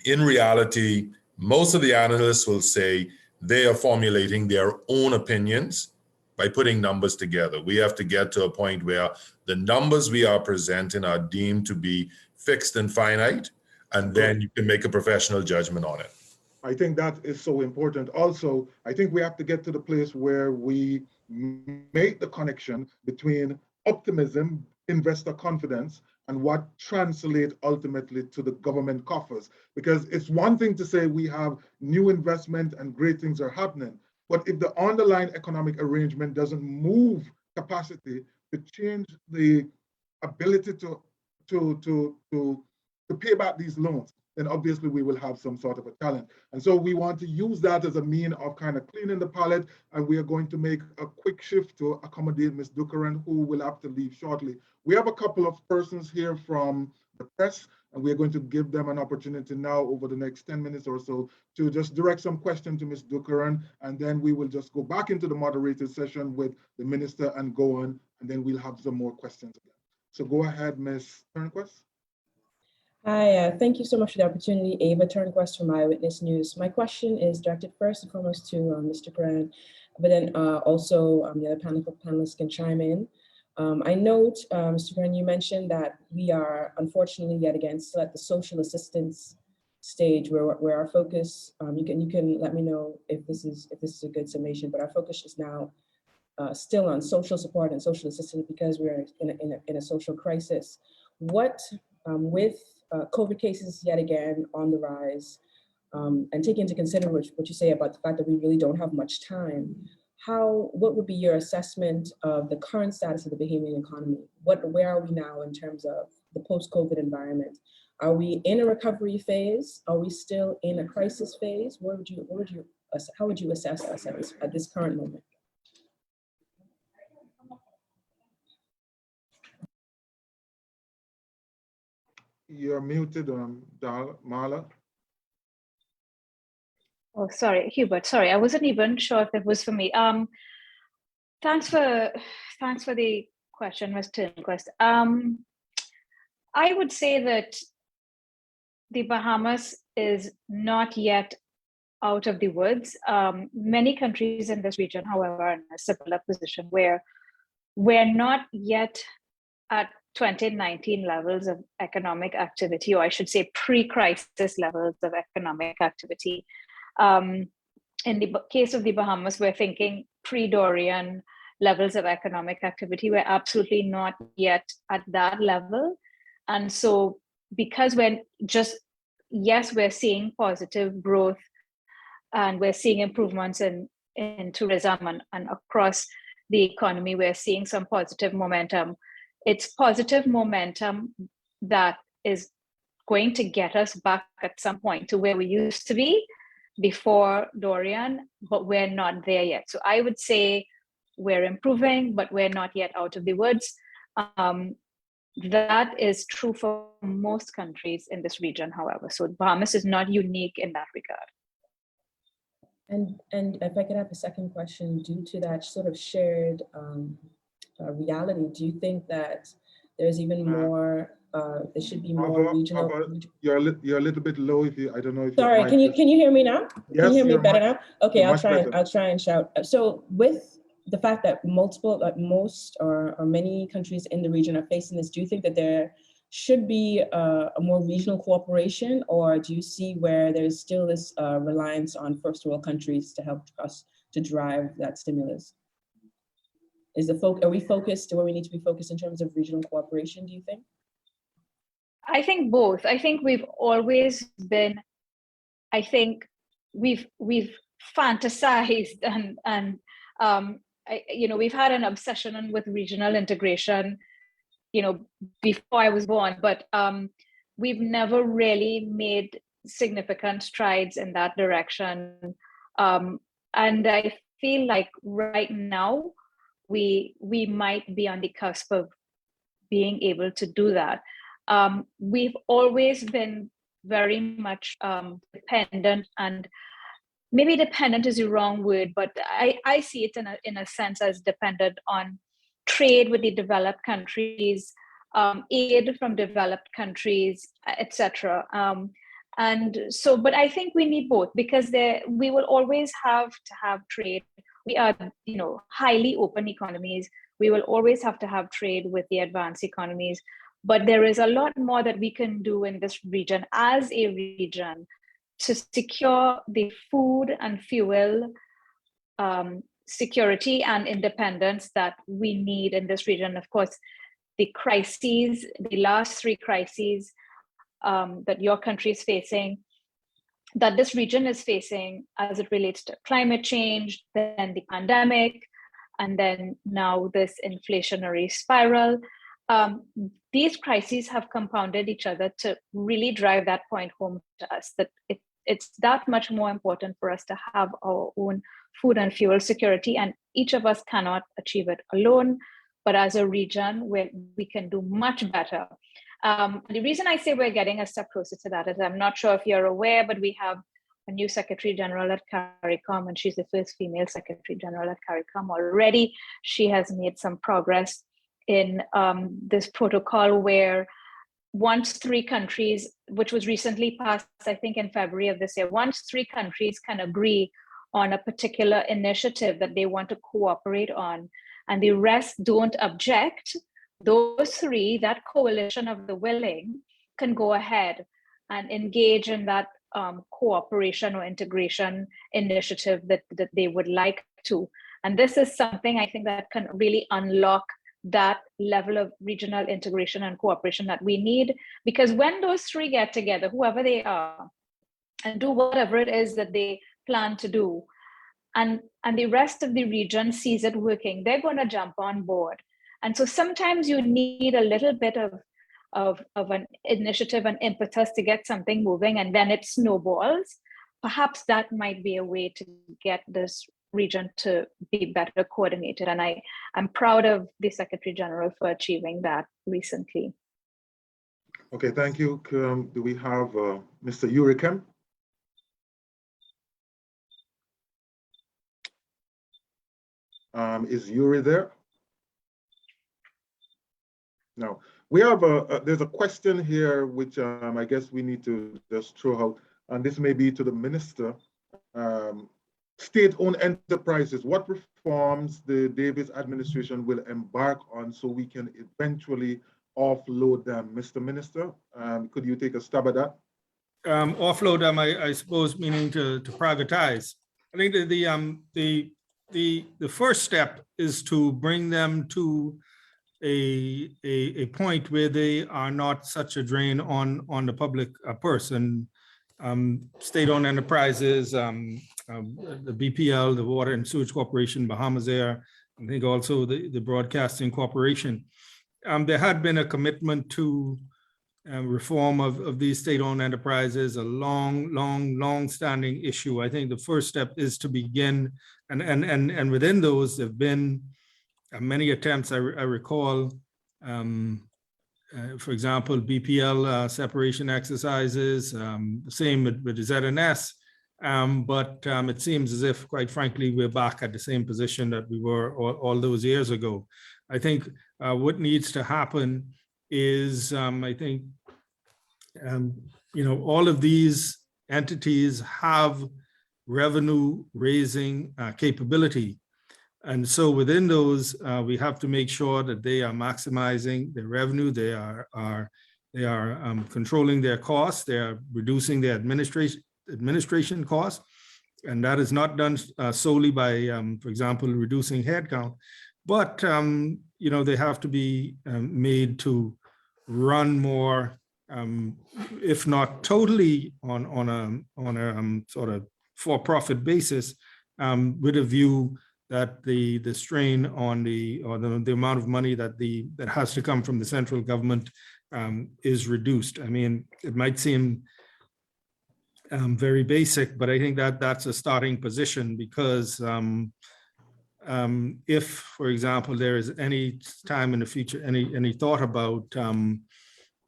in reality, most of the analysts will say they are formulating their own opinions by putting numbers together. We have to get to a point where the numbers we are presenting are deemed to be fixed and finite, and then you can make a professional judgment on it. I think that is so important. Also, I think we have to get to the place where we make the connection between optimism, investor confidence, and what translates ultimately to the government coffers. Because it's one thing to say we have new investment and great things are happening, but if the underlying economic arrangement doesn't move capacity to change the ability to pay back these loans, then obviously we will have some sort of a challenge. And so we want to use that as a mean of kind of cleaning the palette, and we are going to make a quick shift to accommodate Ms. Dukharan, who will have to leave shortly. We have a couple of persons here from the press, and we're going to give them an opportunity now over the next 10 minutes or so to just direct some questions to Ms. Dukharan, and then we will just go back into the moderated session with the minister and Gowon, and then we'll have some more questions again. So go ahead, Ms. Turnquist. Hi, thank you so much for the opportunity. Ava Turnquist from Eyewitness News. My question is directed first and foremost to Mr. Dukharan, but then also the other panelists can chime in. I note, Mr. Dukharan, you mentioned that we are unfortunately yet again still at the social assistance stage, where our focus, you can let me know if this is a good summation, but our focus is now still on social support and social assistance, because we're in a social crisis. What with COVID cases yet again on the rise, and taking into consideration what you say about the fact that we really don't have much time, what would be your assessment of the current status of the Bahamian economy? Where are we now in terms of the post-COVID environment? Are we in a recovery phase? Are we still in a crisis phase? How would you assess us at this current moment? You're muted, Marla. Oh, sorry, Hubert. Sorry, I wasn't even sure if it was for me. Thanks for the question, Ms. Turnquist. I would say that the Bahamas is not yet out of the woods. Many countries in this region, however, are in a similar position where we're not yet at 2019 levels of economic activity, or I should say pre-crisis levels of economic activity. In the case of the Bahamas, we're thinking pre-Dorian levels of economic activity. We're absolutely not yet at that level. And so because we're seeing positive growth, and we're seeing improvements in tourism and across the economy, we're seeing some positive momentum. It's positive momentum that is going to get us back at some point to where we used to be. before Dorian, but we're not there yet. So I would say we're improving, but we're not yet out of the woods. That is true for most countries in this region, however. So Bahamas is not unique in that regard. And if I could have a second question, due to that sort of shared reality, do you think that there's even more, there should be more regional? You're a little bit low. If you, I don't know if. Sorry, can you hear me now? Yes, can you hear me better now? Okay, I'll try and shout. So with the fact that most or many countries in the region are facing this, do you think that there should be a more regional cooperation, or do you see where there's still this reliance on first world countries to help us to drive that stimulus? Are we focused where we need to be focused in terms of regional cooperation, do you think? I think both. I think we've always been, I think we've fantasized and we've had an obsession with regional integration, before I was born, but we've never really made significant strides in that direction. And I feel like right now we might be on the cusp of being able to do that. We've always been very much dependent, and maybe dependent is the wrong word, but I see it in a sense as dependent on trade with the developed countries, aid from developed countries, etc. And so, but I think we need both, because we will always have to have trade. We are, highly open economies. We will always have to have trade with the advanced economies. But there is a lot more that we can do in this region as a region to secure the food and fuel security and independence that we need in this region. Of course, the last three crises that your country is facing, that this region is facing as it relates to climate change, then the pandemic, and then now this inflationary spiral. These crises have compounded each other to really drive that point home to us, that it's that much more important for us to have our own food and fuel security, and each of us cannot achieve it alone, but as a region where we can do much better. The reason I say we're getting a step closer to that is, I'm not sure if you're aware, but we have a new Secretary General at CARICOM, and she's the first female Secretary General at CARICOM already. She has made some progress in this protocol where once 3 countries, which was recently passed, I think in February of this year, once 3 countries can agree on a particular initiative that they want to cooperate on, and the rest don't object, those 3, that coalition of the willing, can go ahead and engage in that cooperation or integration initiative that they would like to. And this is something I think that can really unlock that level of regional integration and cooperation that we need, because when those 3 get together, whoever they are, and do whatever it is that they plan to do, and the rest of the region sees it working, they're going to jump on board. And so sometimes you need a little bit of an initiative and impetus to get something moving, and then it snowballs. Perhaps that might be a way to get this region to be better coordinated. And I'm proud of the Secretary General for achieving that recently. Okay, thank you. Do we have Mr. Urikem? Is Yuri there? No. We have there's a question here which I guess we need to just throw out, and this may be to the minister. State-owned enterprises, what reforms the Davis administration will embark on so we can eventually offload them? Mr. Minister, could you take a stab at that? Offload them, I suppose, meaning to privatize. I think the first step is to bring them to a point where they are not such a drain on the public purse. And state-owned enterprises, the BPL, the Water and Sewage Corporation, Bahamas Air, I think also the Broadcasting Corporation. There had been a commitment to reform of these state-owned enterprises, a long-standing issue. I think the first step is to begin, and within those, there have been many attempts. I recall, for example, BPL separation exercises, same with the ZNS, but it seems as if, quite frankly, we're back at the same position that we were all those years ago. I think what needs to happen is, I think, all of these entities have revenue raising capability. And so within those, we have to make sure that they are maximizing their revenue. They are controlling their costs. They are reducing their administration costs. And that is not done solely by, for example, reducing headcount, but they have to be made to run more, if not totally on a sort of for-profit basis, with a view that the strain on the amount of money that has to come from the central government is reduced. I mean, it might seem very basic, but I think that that's a starting position, because if, for example, there is any time in the future, any thought about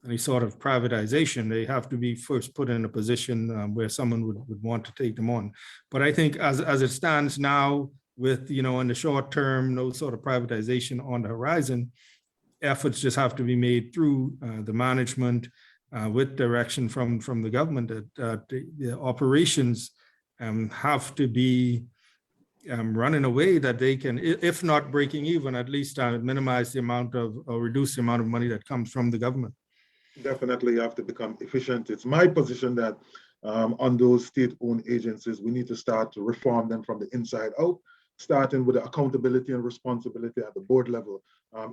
any sort of privatization, they have to be first put in a position where someone would want to take them on. But I think as it stands now, with, in the short term, no sort of privatization on the horizon, efforts just have to be made through the management with direction from the government that the operations have to be run in a way that they can, if not breaking even, at least minimize the amount of, or reduce the amount of money that comes from the government. Definitely have to become efficient. It's my position that on those state-owned agencies, we need to start to reform them from the inside out, starting with the accountability and responsibility at the board level.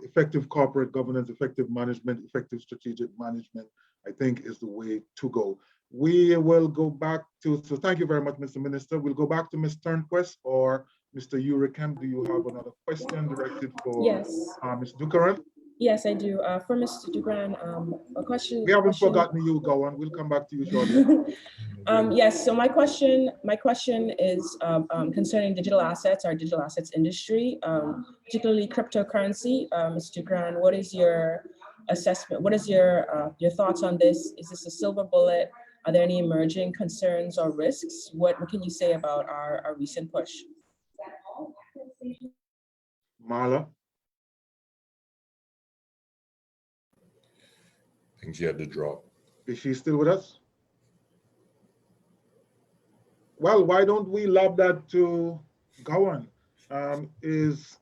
Effective corporate governance, effective management, effective strategic management, I think is the way to go. We will go back to, so thank you very much, Mr. Minister. We'll go back to Ms. Turnquest or Mr. Hubert. Do you have another question directed for Ms. Dukharan? Yes, I do. For Mr. Dukharan, a question. We haven't forgotten you, Gowon. We'll come back to you shortly. Yes, so my question is concerning digital assets, our digital assets industry, particularly cryptocurrency. Mr. Dukharan, what is your assessment? What is your thoughts on this? Is this a silver bullet? Are there any emerging concerns or risks? What can you say about our recent push? Marla? I think she had to drop. Is she still with us? Well, why don't we lob that to Gowon? Is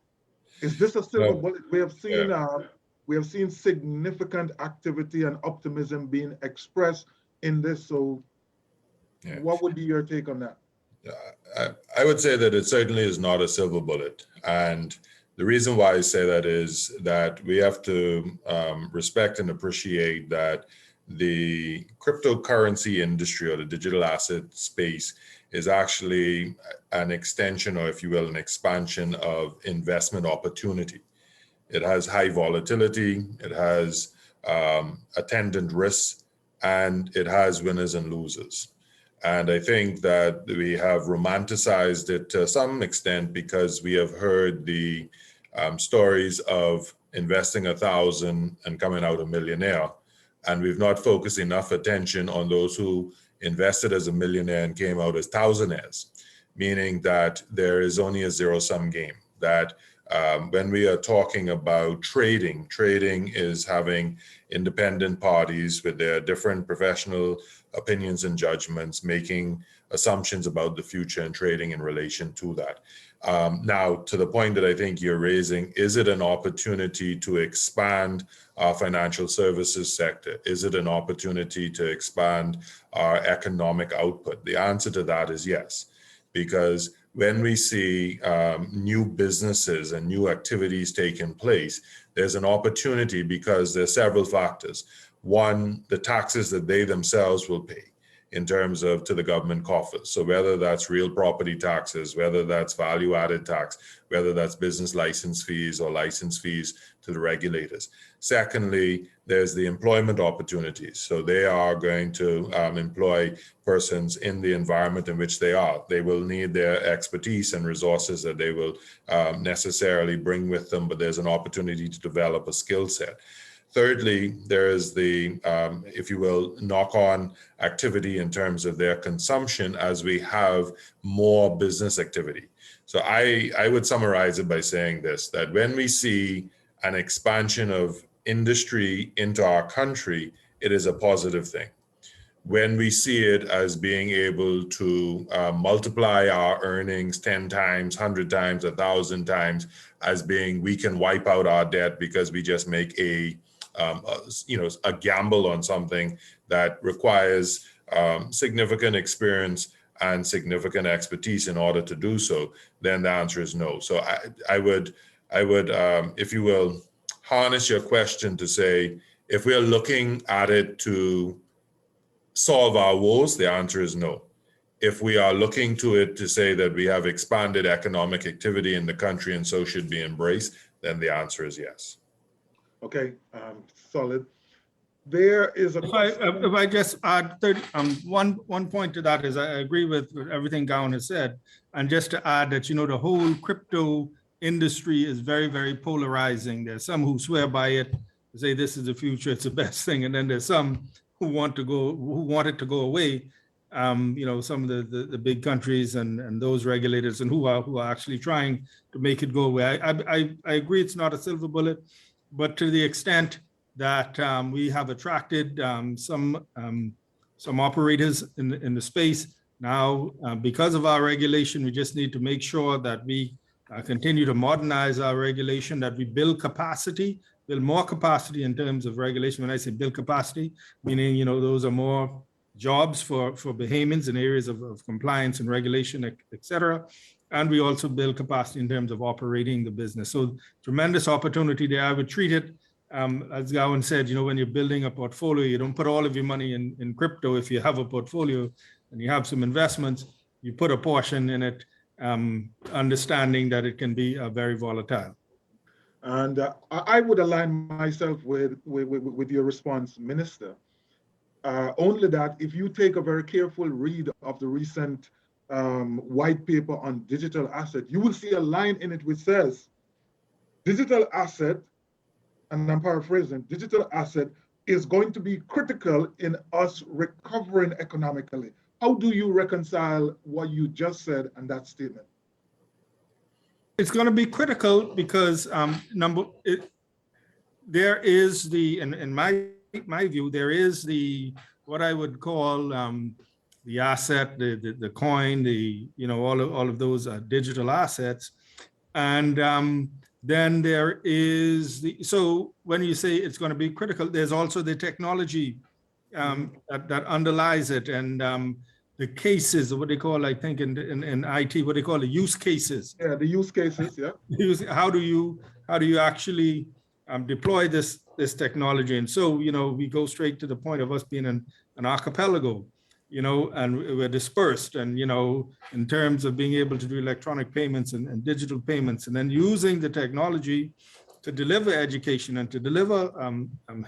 this a silver bullet? We have seen significant activity and optimism being expressed in this. So, what would be your take on that? I would say that it certainly is not a silver bullet, and the reason why I say that is that we have to respect and appreciate that the cryptocurrency industry or the digital asset space is actually an extension, or if you will, an expansion of investment opportunity. It has high volatility, it has attendant risks, and it has winners and losers. And I think that we have romanticized it to some extent because we have heard the stories of investing 1,000 and coming out a millionaire. And we've not focused enough attention on those who invested as a millionaire and came out as thousandaires, meaning that there is only a zero-sum game. That when we are talking about trading is having independent parties with their different professional opinions and judgments, making assumptions about the future and trading in relation to that. Now, to the point that I think you're raising, is it an opportunity to expand our financial services sector? Is it an opportunity to expand our economic output? The answer to that is yes, because when we see new businesses and new activities taking place, there's an opportunity because there's several factors. One, the taxes that they themselves will pay. in terms of to the government coffers. So whether that's real property taxes, whether that's value added tax, whether that's business license fees or license fees to the regulators. Secondly, there's the employment opportunities. So they are going to employ persons in the environment in which they are. They will need their expertise and resources that they will necessarily bring with them, but there's an opportunity to develop a skill set. Thirdly, there is the, if you will, knock-on activity in terms of their consumption as we have more business activity. So I would summarize it by saying this, that when we see an expansion of industry into our country, it is a positive thing. When we see it as being able to multiply our earnings 10 times, 100 times, 1,000 times, as being we can wipe out our debt because we just make a gamble on something that requires significant experience and significant expertise in order to do so, then the answer is no. So I would, if you will, harness your question to say, if we are looking at it to solve our woes, the answer is no. If we are looking to it to say that we have expanded economic activity in the country and so should be embraced, then the answer is yes. Okay, solid. There is a If I just add one point to that is I agree with everything Gowon has said, and just to add that the whole crypto industry is very, very polarizing. There's some who swear by it, say this is the future, it's the best thing, and then there's some who want it to go away. Some of the big countries and those regulators and who are actually trying to make it go away. I agree it's not a silver bullet, but to the extent that we have attracted some operators in the space now, because of our regulation, we just need to make sure that we continue to modernize our regulation, that we build more capacity in terms of regulation. When I say build capacity, meaning those are more jobs for Bahamians in areas of compliance and regulation, et cetera. And we also build capacity in terms of operating the business. So tremendous opportunity there. I would treat it, as Gowon said, when you're building a portfolio, you don't put all of your money in crypto. If you have a portfolio and you have some investments, you put a portion in it, understanding that it can be very volatile. And I would align myself with your response, Minister. Only that if you take a very careful read of the recent white paper on digital asset, you will see a line in it which says, digital asset, and I'm paraphrasing, digital asset is going to be critical in us recovering economically. How do you reconcile what you just said and that statement? It's going to be critical because there is in my view, there is what I would call the asset, the coin, all of those digital assets, and then there is so when you say it's going to be critical, there's also the technology that underlies it, and the cases, what they call, I think in IT, what they call the use cases. Yeah, the use cases, yeah. How do you actually deploy this technology? And so, we go straight to the point of us being an archipelago, and we're dispersed, and, in terms of being able to do electronic payments and digital payments, and then using the technology to deliver education and to deliver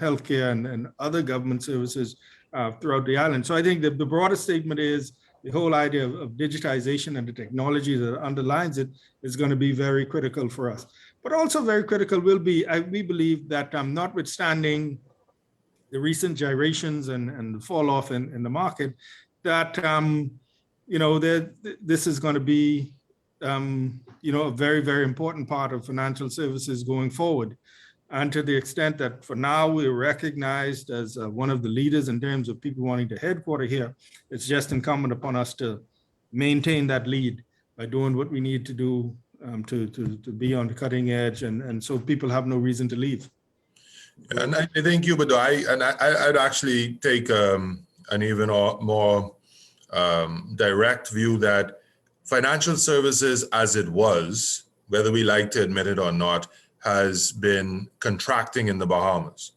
healthcare and other government services throughout the island. So I think that the broader statement is the whole idea of digitization and the technology that underlines it is going to be very critical for us. But also very critical will be, we believe that notwithstanding the recent gyrations and the fall off in the market, that this is going to be a very, very important part of financial services going forward. And to the extent that for now we're recognized as one of the leaders in terms of people wanting to headquarter here, it's just incumbent upon us to maintain that lead by doing what we need to do to be on the cutting edge, and so people have no reason to leave. And I think, Hubert, I'd actually take an even more direct view that financial services as it was, whether we like to admit it or not, has been contracting in the Bahamas.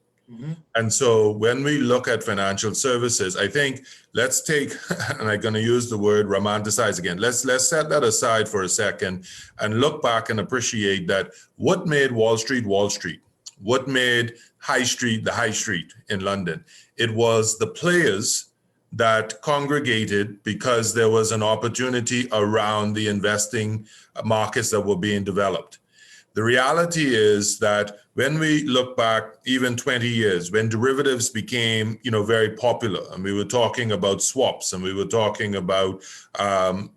And so when we look at financial services, I think let's take, and I'm going to use the word romanticize again. Let's set that aside for a second and look back and appreciate that what made Wall Street, Wall Street? What made High Street, the High Street in London? It was the players that congregated because there was an opportunity around the investing markets that were being developed. The reality is that when we look back even 20 years, when derivatives became, very popular, and we were talking about swaps and we were talking about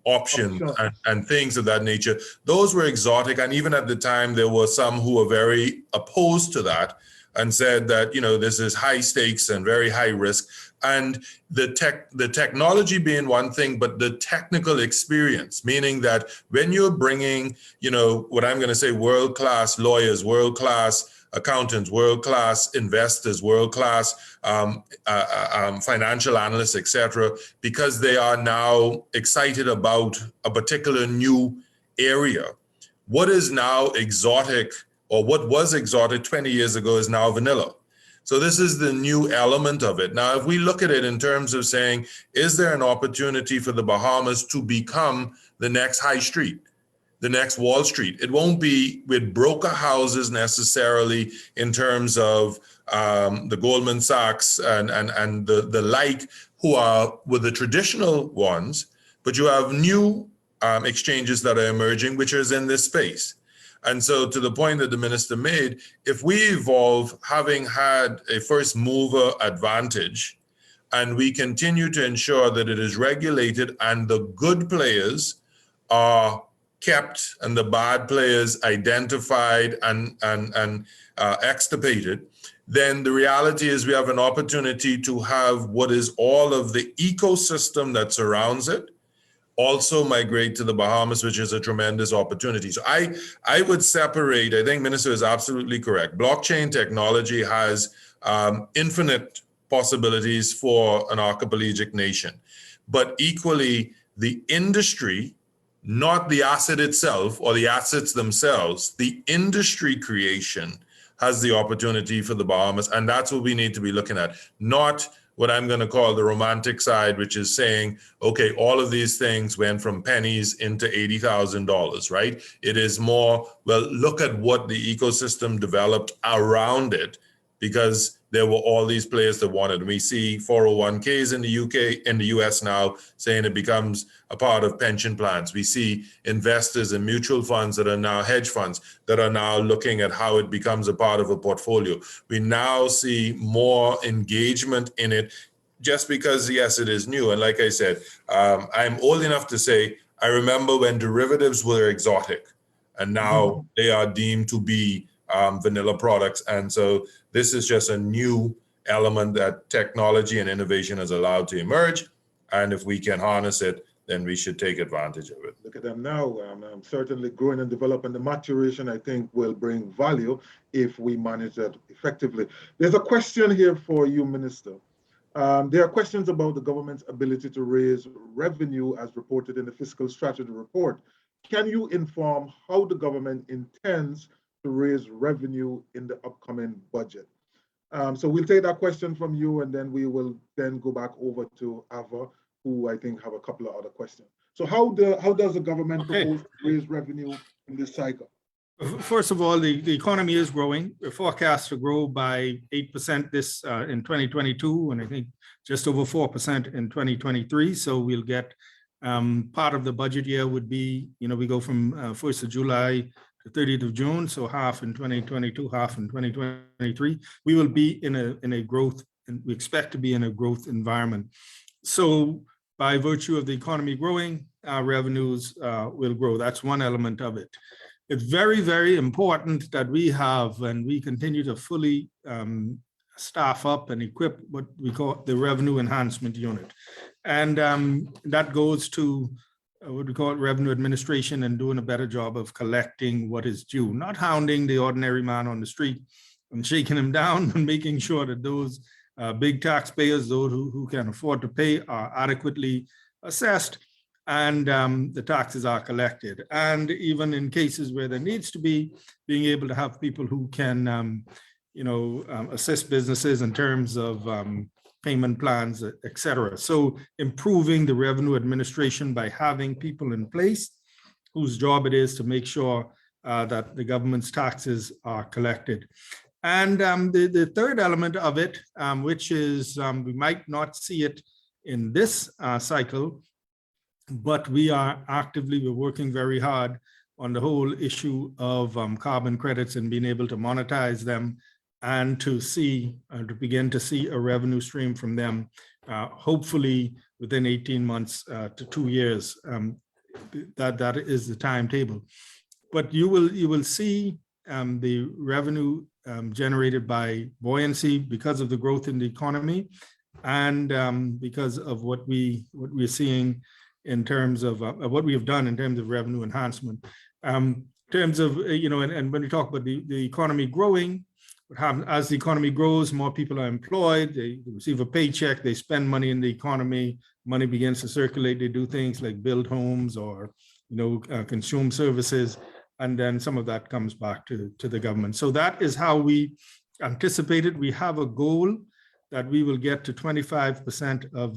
options and things of that nature, those were exotic. And even at the time, there were some who were very opposed to that and said that, this is high stakes and very high risk. And the technology being one thing, but the technical experience, meaning that when you're bringing, what I'm going to say, world-class lawyers, world-class accountants, world-class investors, world-class financial analysts, etc., because they are now excited about a particular new area. What is now exotic, or what was exotic 20 years ago, is now vanilla. So this is the new element of it. Now, if we look at it in terms of saying, is there an opportunity for the Bahamas to become the next High Street, the next Wall Street? It won't be with broker houses necessarily in terms of the Goldman Sachs and the like, who are with the traditional ones, but you have new exchanges that are emerging, which is in this space. And so to the point that the minister made, if we evolve having had a first mover advantage, and we continue to ensure that it is regulated and the good players are kept and the bad players identified and extirpated, then the reality is we have an opportunity to have what is all of the ecosystem that surrounds it also migrate to the Bahamas, which is a tremendous opportunity. So I would separate, I think Minister is absolutely correct. Blockchain technology has infinite possibilities for an archipelagic nation, but equally the industry, not the asset itself or the assets themselves, the industry creation has the opportunity for the Bahamas. And that's what we need to be looking at, not what I'm going to call the romantic side, which is saying, okay, all of these things went from pennies into $80,000, right? It is more, well, look at what the ecosystem developed around it, because there were all these players that wanted. We see 401ks in the UK, in the US now, saying it becomes a part of pension plans. We see investors in mutual funds that are now hedge funds that are now looking at how it becomes a part of a portfolio. We now see more engagement in it just because, yes, it is new. And like I said, I'm old enough to say, I remember when derivatives were exotic, and now they are deemed to be vanilla products. And so this is just a new element that technology and innovation has allowed to emerge. And if we can harness it, then we should take advantage of it. Look at them now, certainly growing and developing. The maturation, I think, will bring value if we manage that effectively. There's a question here for you, Minister. There are questions about the government's ability to raise revenue as reported in the Fiscal Strategy Report. Can you inform how the government intends to raise revenue in the upcoming budget? So we'll take that question from you, and then we will then go back over to Ava, who I think have a couple of other questions. So how does the government propose to raise revenue in this cycle? First of all, the economy is growing. We're forecast to grow by 8% this in 2022, and I think just over 4% in 2023. So we'll get part of the budget year would be, we go from 1st of July to 30th of June, so half in 2022, half in 2023. We will be in a growth, and we expect to be in a growth environment. So by virtue of the economy growing, our revenues will grow. That's one element of it. It's very, very important that we have, and we continue to fully staff up and equip what we call the Revenue Enhancement Unit. And that goes to what we call revenue administration and doing a better job of collecting what is due, not hounding the ordinary man on the street and shaking him down, and making sure that those big taxpayers, those who can afford to pay, are adequately assessed and the taxes are collected. And even in cases where there needs to be, being able to have people who can, assist businesses in terms of payment plans, et cetera. So improving the revenue administration by having people in place whose job it is to make sure that the government's taxes are collected. And the third element of it, which is we might not see it in this cycle, but we're working very hard on the whole issue of carbon credits and being able to monetize them and to begin to see a revenue stream from them, hopefully within 18 months to 2 years. That is the timetable. But you will see the revenue generated by buoyancy because of the growth in the economy, and because of what we're seeing in terms of what we have done in terms of revenue enhancement. In terms of, and when we talk about the economy growing, what happens as the economy grows, more people are employed, they receive a paycheck, they spend money in the economy, money begins to circulate, they do things like build homes or, consume services, and then some of that comes back to the government. So that is how we anticipate it. We have a goal that we will get to 25% of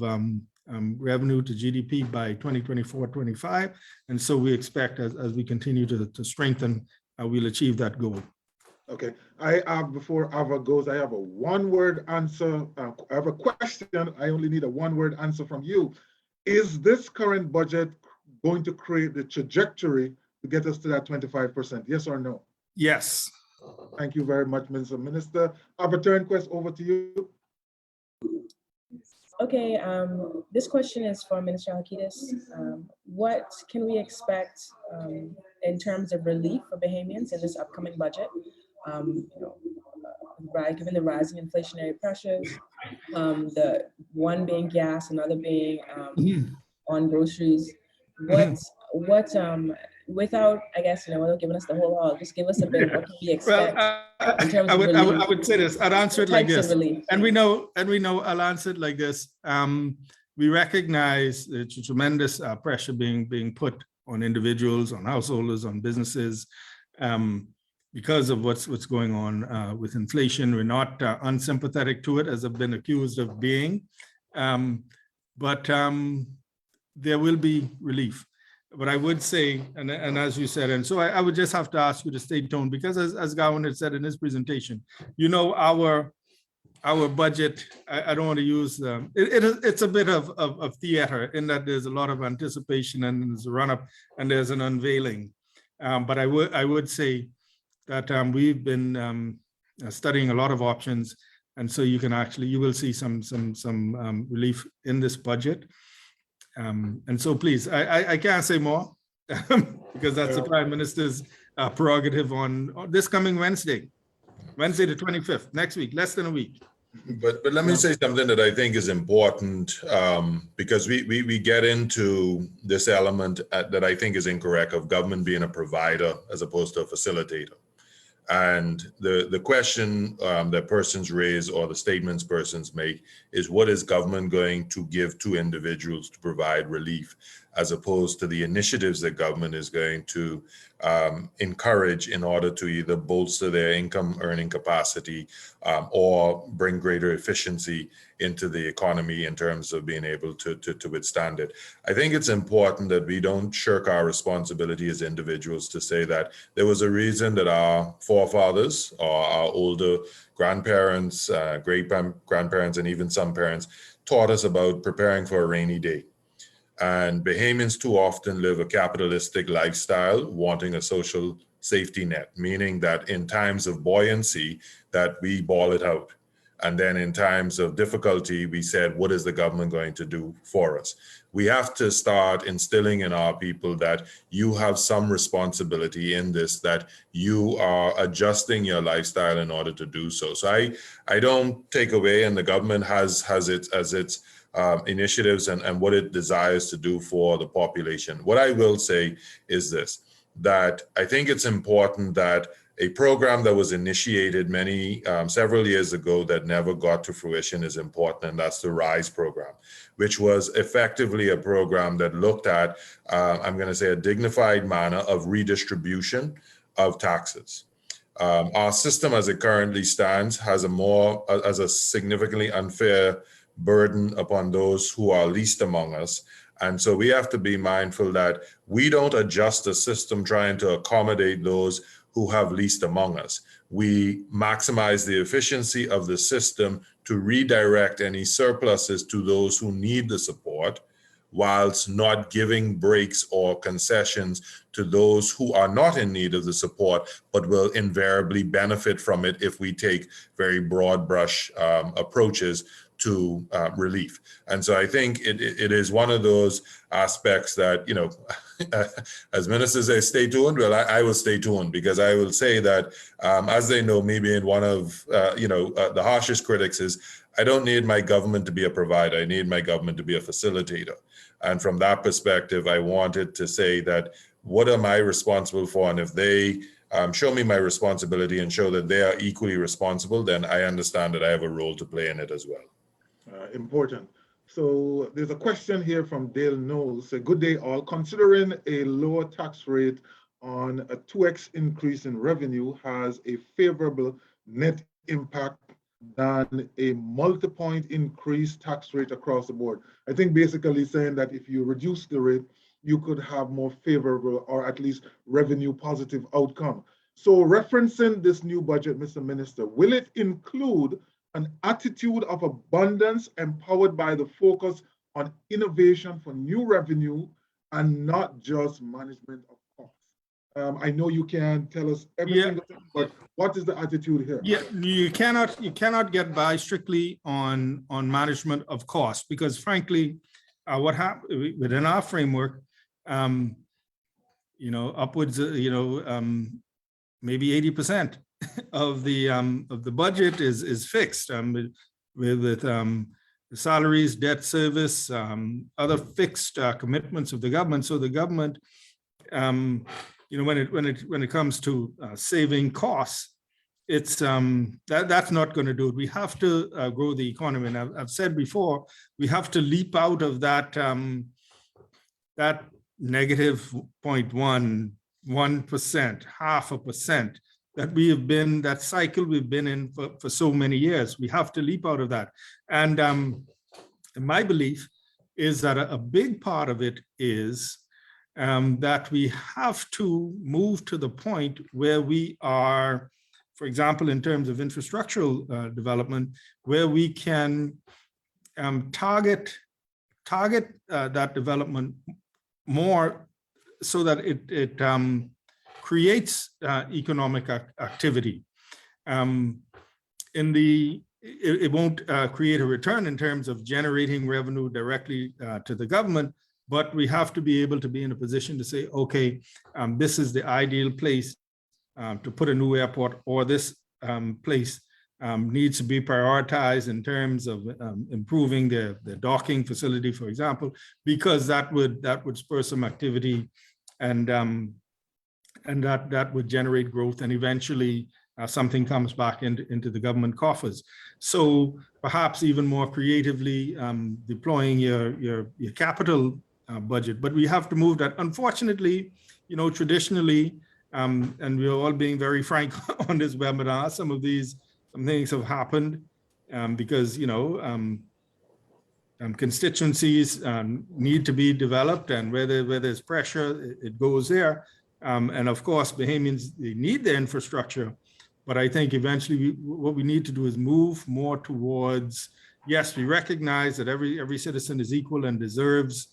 revenue to GDP by 2024-25. And so we expect as we continue to strengthen, we'll achieve that goal. Okay, before Ava goes, I have a one-word answer. I have a question. I only need a one-word answer from you. Is this current budget going to create the trajectory to get us to that 25%? Yes or no? Yes. Thank you very much, Mr. Minister. Ava Turnquest, over to you. Okay, this question is for Minister Halkitis. What can we expect in terms of relief for Bahamians in this upcoming budget? Given the rising inflationary pressures, the one being gas, another being on groceries. Without, I guess, without giving us the whole haul, just give us a bit of what can we expect in terms of relief. I would say this, I'd answer it like this. And we know, I'll answer it like this. We recognize the tremendous pressure being put on individuals, on householders, on businesses, because of what's going on with inflation. We're not unsympathetic to it, as I've been accused of being, but there will be relief. But I would say, and as you said, and so I would just have to ask you to stay tuned, because as Gowon had said in his presentation, our budget, I don't want to use, it's a bit of theater in that there's a lot of anticipation and there's a run-up and there's an unveiling. But I would say that we've been studying a lot of options, and so you will see some relief in this budget. And so please, I can't say more because that's the Prime Minister's prerogative on this coming Wednesday the 25th, next week, less than a week. But let me say something that I think is important, because we get into this element that I think is incorrect of government being a provider as opposed to a facilitator. And the question that persons raise, or the statements persons make, is what is government going to give to individuals to provide relief, as opposed to the initiatives that government is going to encourage in order to either bolster their income earning capacity or bring greater efficiency into the economy in terms of being able to withstand it. I think it's important that we don't shirk our responsibility as individuals to say that there was a reason that our forefathers or our older grandparents, great-grandparents, and even some parents taught us about preparing for a rainy day. And Bahamians too often live a capitalistic lifestyle, wanting a social safety net, meaning that in times of buoyancy, that we ball it out. And then in times of difficulty, we said, what is the government going to do for us? We have to start instilling in our people that you have some responsibility in this, that you are adjusting your lifestyle in order to do so. So I don't take away, and the government has it as its initiatives and what it desires to do for the population. What I will say is this, that I think it's important that a program that was initiated several years ago that never got to fruition is important, and that's the RISE program, which was effectively a program that looked at, I'm going to say, a dignified manner of redistribution of taxes. Our system as it currently stands has a significantly unfair burden upon those who are least among us. And so we have to be mindful that we don't adjust the system trying to accommodate those who have least among us. We maximize the efficiency of the system to redirect any surpluses to those who need the support, whilst not giving breaks or concessions to those who are not in need of the support, but will invariably benefit from it if we take very broad brush approaches to relief. And so I think it is one of those aspects that, you know, as ministers say, stay tuned. Well, I will stay tuned, because I will say that, as they know, me being one of, the harshest critics is, I don't need my government to be a provider. I need my government to be a facilitator. And from that perspective, I wanted to say that, what am I responsible for? And if they show me my responsibility and show that they are equally responsible, then I understand that I have a role to play in it as well. Important. So there's a question here from Dale Knowles. Say, good day all. Considering a lower tax rate on a 2x increase in revenue has a favorable net impact than a multi-point increased tax rate across the board. I think basically saying that if you reduce the rate, you could have more favorable or at least revenue positive outcome. So referencing this new budget, Mr. Minister, will it include an attitude of abundance empowered by the focus on innovation for new revenue and not just management of costs? I know you can't tell us everything, but what is the attitude here? Yeah, you cannot get by strictly on management of costs, because frankly, what happened within our framework, upwards, maybe 80% of the budget is fixed with salaries, debt service, other fixed commitments of the government. So the government, when it comes to saving costs, it's that's not going to do it. We have to grow the economy, and I've said before, we have to leap out of that that negative 0.1%, 0.5%. that cycle we've been in for so many years. We have to leap out of that. And my belief is that a big part of it is that we have to move to the point where we are, for example, in terms of infrastructural development, where we can target that development more so that it creates economic activity. It won't create a return in terms of generating revenue directly to the government, but we have to be able to be in a position to say, okay, this is the ideal place to put a new airport, or this place needs to be prioritized in terms of improving the docking facility, for example, because that would spur some activity, and that would generate growth, and eventually something comes back into the government coffers. So perhaps even more creatively deploying your capital budget. But we have to move that. Unfortunately, traditionally, and we're all being very frank on this webinar, some things have happened because constituencies need to be developed, and where there's pressure, it goes there. And of course, Bahamians, they need the infrastructure, but I think eventually what we need to do is move more towards, yes, we recognize that every citizen is equal and deserves,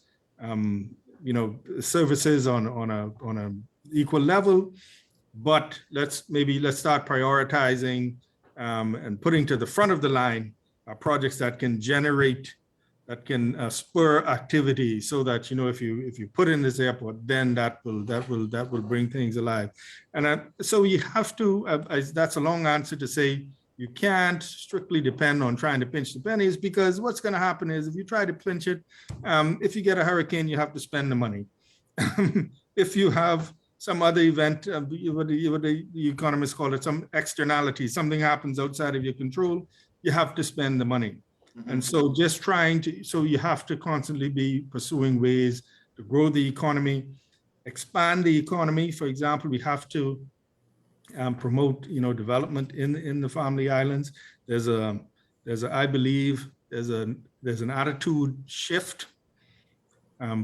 services on a equal level, but let's start prioritizing and putting to the front of the line projects that can spur activity, so that if you put in this airport, then that will bring things alive. And so you have to. That's a long answer to say you can't strictly depend on trying to pinch the pennies, because what's going to happen is, if you try to pinch it, if you get a hurricane, you have to spend the money. If you have some other event, what the economists call it, some externality, something happens outside of your control, you have to spend the money. And so so you have to constantly be pursuing ways to grow the economy, expand the economy. For example, we have to promote, development in the family islands. I believe there's an attitude shift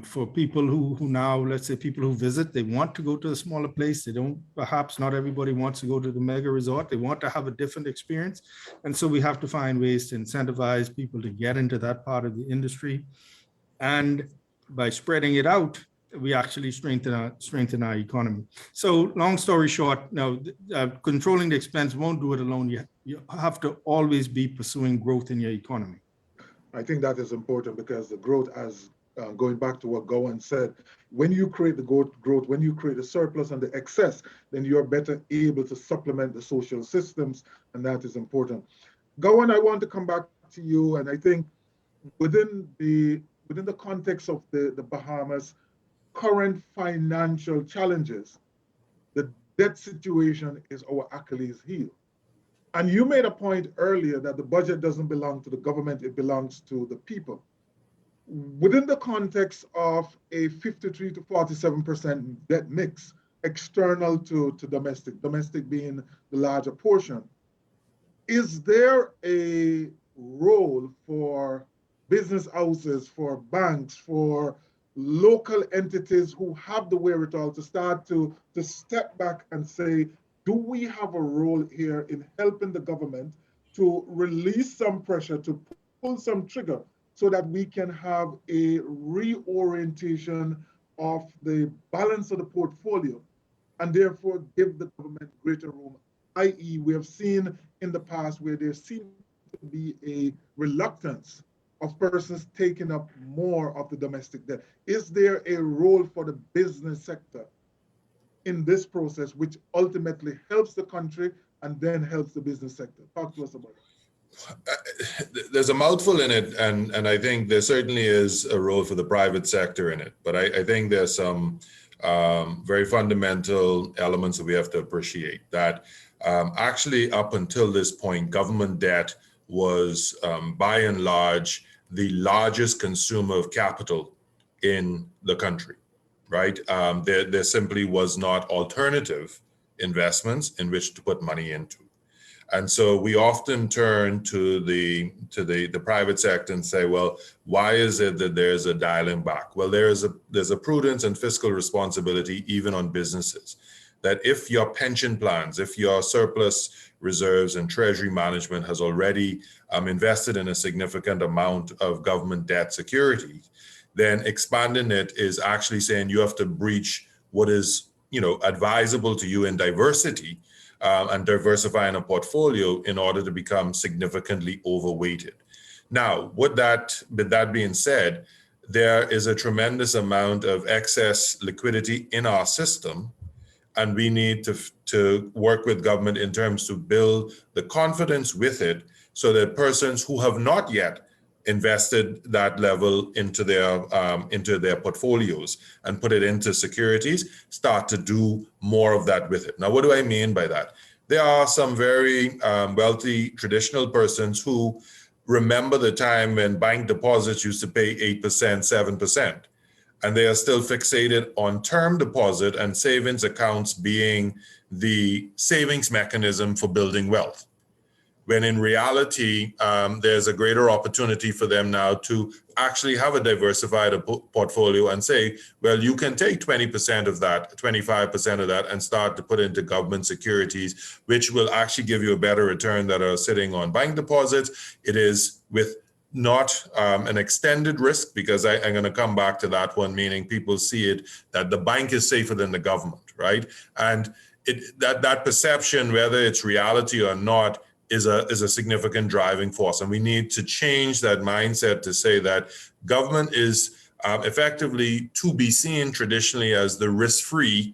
for people who now, let's say people who visit, they want to go to a smaller place. They don't, perhaps not everybody wants to go to the mega resort. They want to have a different experience. And so we have to find ways to incentivize people to get into that part of the industry. And by spreading it out, we actually strengthen our economy. So long story short, now controlling the expense won't do it alone. You have to always be pursuing growth in your economy. I think that is important because the growth, as going back to what Gowon said, when you create the growth, when you create the surplus and the excess, then you're better able to supplement the social systems, and that is important. Gowon, I want to come back to you, and I think within the context of the Bahamas' current financial challenges, the debt situation is our Achilles heel. And you made a point earlier that the budget doesn't belong to the government, it belongs to the people. Within the context of a 53 to 47% debt mix, external to domestic being the larger portion, is there a role for business houses, for banks, for local entities who have the wherewithal to start to step back and say, do we have a role here in helping the government to release some pressure, to pull some trigger, so that we can have a reorientation of the balance of the portfolio and therefore give the government greater room, i.e. we have seen in the past where there seems to be a reluctance of persons taking up more of the domestic debt. Is there a role for the business sector in this process, which ultimately helps the country and then helps the business sector? Talk to us about it. There's a mouthful in it, and I think there certainly is a role for the private sector in it. But I think there's some very fundamental elements that we have to appreciate. That actually, up until this point, government debt was, by and large, the largest consumer of capital in the country, right? There simply was not alternative investments in which to put money into. And so we often turn to the private sector and say, well, why is it that there's a dialing back? Well, there's a prudence and fiscal responsibility even on businesses, that if your pension plans, if your surplus reserves and treasury management has already invested in a significant amount of government debt security, then expanding it is actually saying you have to breach what is, advisable to you in diversity, and diversifying a portfolio in order to become significantly overweighted. Now, with that being said, there is a tremendous amount of excess liquidity in our system, and we need to work with government in terms to build the confidence with it so that persons who have not yet invested that level into their portfolios and put it into securities, start to do more of that with it. Now, what do I mean by that? There are some very wealthy traditional persons who remember the time when bank deposits used to pay 8%, 7%, and they are still fixated on term deposit and savings accounts being the savings mechanism for building wealth. When in reality, there's a greater opportunity for them now to actually have a diversified portfolio and say, well, you can take 20% of that, 25% of that, and start to put into government securities, which will actually give you a better return that are sitting on bank deposits. It is with not an extended risk, because I'm going to come back to that one, meaning people see it that the bank is safer than the government, right? And that perception, whether it's reality or not, is a significant driving force. And we need to change that mindset to say that government is effectively to be seen traditionally as the risk-free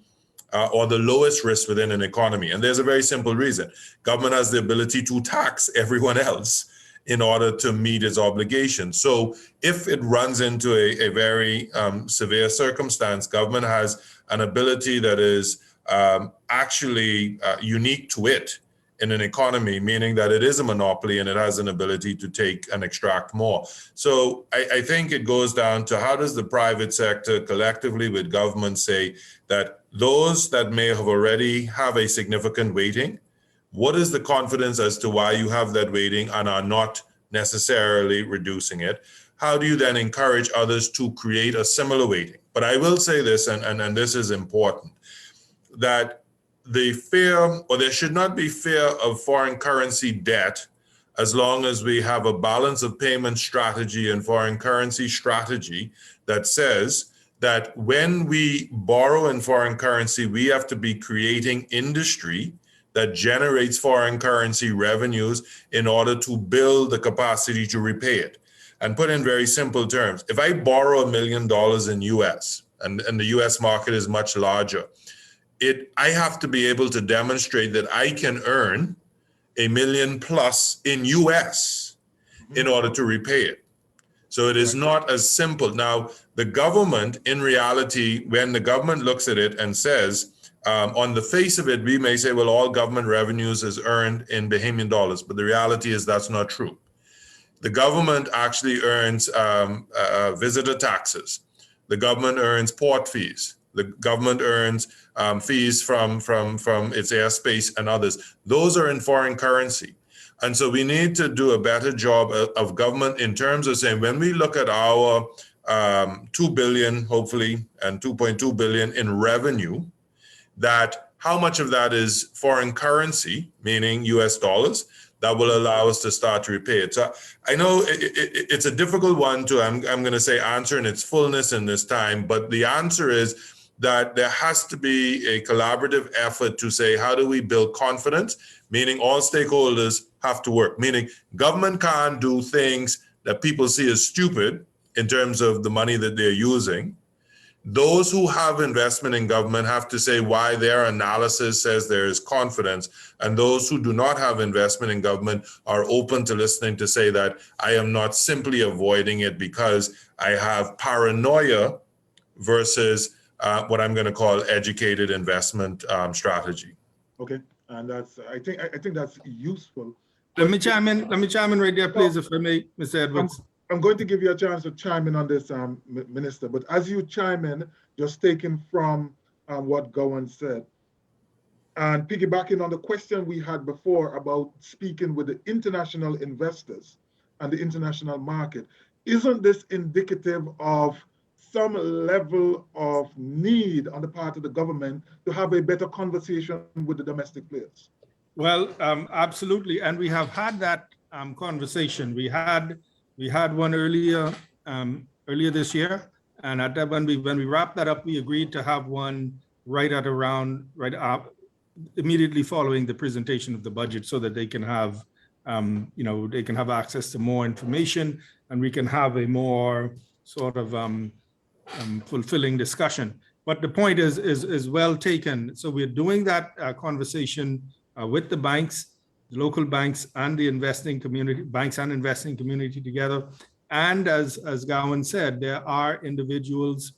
or the lowest risk within an economy. And there's a very simple reason. Government has the ability to tax everyone else in order to meet its obligations. So if it runs into a very severe circumstance, government has an ability that is actually unique to it, in an economy, meaning that it is a monopoly and it has an ability to take and extract more. So I think it goes down to how does the private sector collectively with government say that those that may have already have a significant weighting, what is the confidence as to why you have that weighting and are not necessarily reducing it? How do you then encourage others to create a similar weighting? But I will say this, and this is important, that the fear, or there should not be fear of foreign currency debt as long as we have a balance of payment strategy and foreign currency strategy that says that when we borrow in foreign currency, we have to be creating industry that generates foreign currency revenues in order to build the capacity to repay it. And put in very simple terms, if I borrow $1 million in US, and the US market is much larger, I have to be able to demonstrate that I can earn $1 million plus in US in order to repay it. So it is not as simple. Now, the government, in reality, when the government looks at it and says, on the face of it, we may say, well, all government revenues is earned in Bahamian dollars, but the reality is that's not true. The government actually earns visitor taxes. The government earns port fees. The government earns fees from its airspace and others. Those are in foreign currency. And so we need to do a better job of government in terms of saying, when we look at our 2 billion, hopefully, and 2.2 billion in revenue, that how much of that is foreign currency, meaning US dollars, that will allow us to start to repay it. So I know it's a difficult one to, I'm going to say, answer in its fullness in this time, but the answer is that there has to be a collaborative effort to say, how do we build confidence? Meaning all stakeholders have to work, meaning government can't do things that people see as stupid in terms of the money that they're using. Those who have investment in government have to say why their analysis says there is confidence. And those who do not have investment in government are open to listening to say that I am not simply avoiding it because I have paranoia versus what I'm going to call educated investment strategy. Okay, and that's I think that's useful. Let me chime in right there, please, if I may, Mr. Edwards. I'm going to give you a chance to chime in on this, Minister, but as you chime in, just taking from what Gowon said, and piggybacking on the question we had before about speaking with the international investors and the international market, isn't this indicative of some level of need on the part of the government to have a better conversation with the domestic players? Well, absolutely, and we have had that conversation. We had one earlier this year, and at that when we wrapped that up, we agreed to have one immediately following the presentation of the budget, so that they can have they can have access to more information, and we can have a more sort of fulfilling discussion. But the point is well taken. So we're doing that conversation with the banks, the local banks, and the investing community, banks and investing community together. And as Gowon said, there are individuals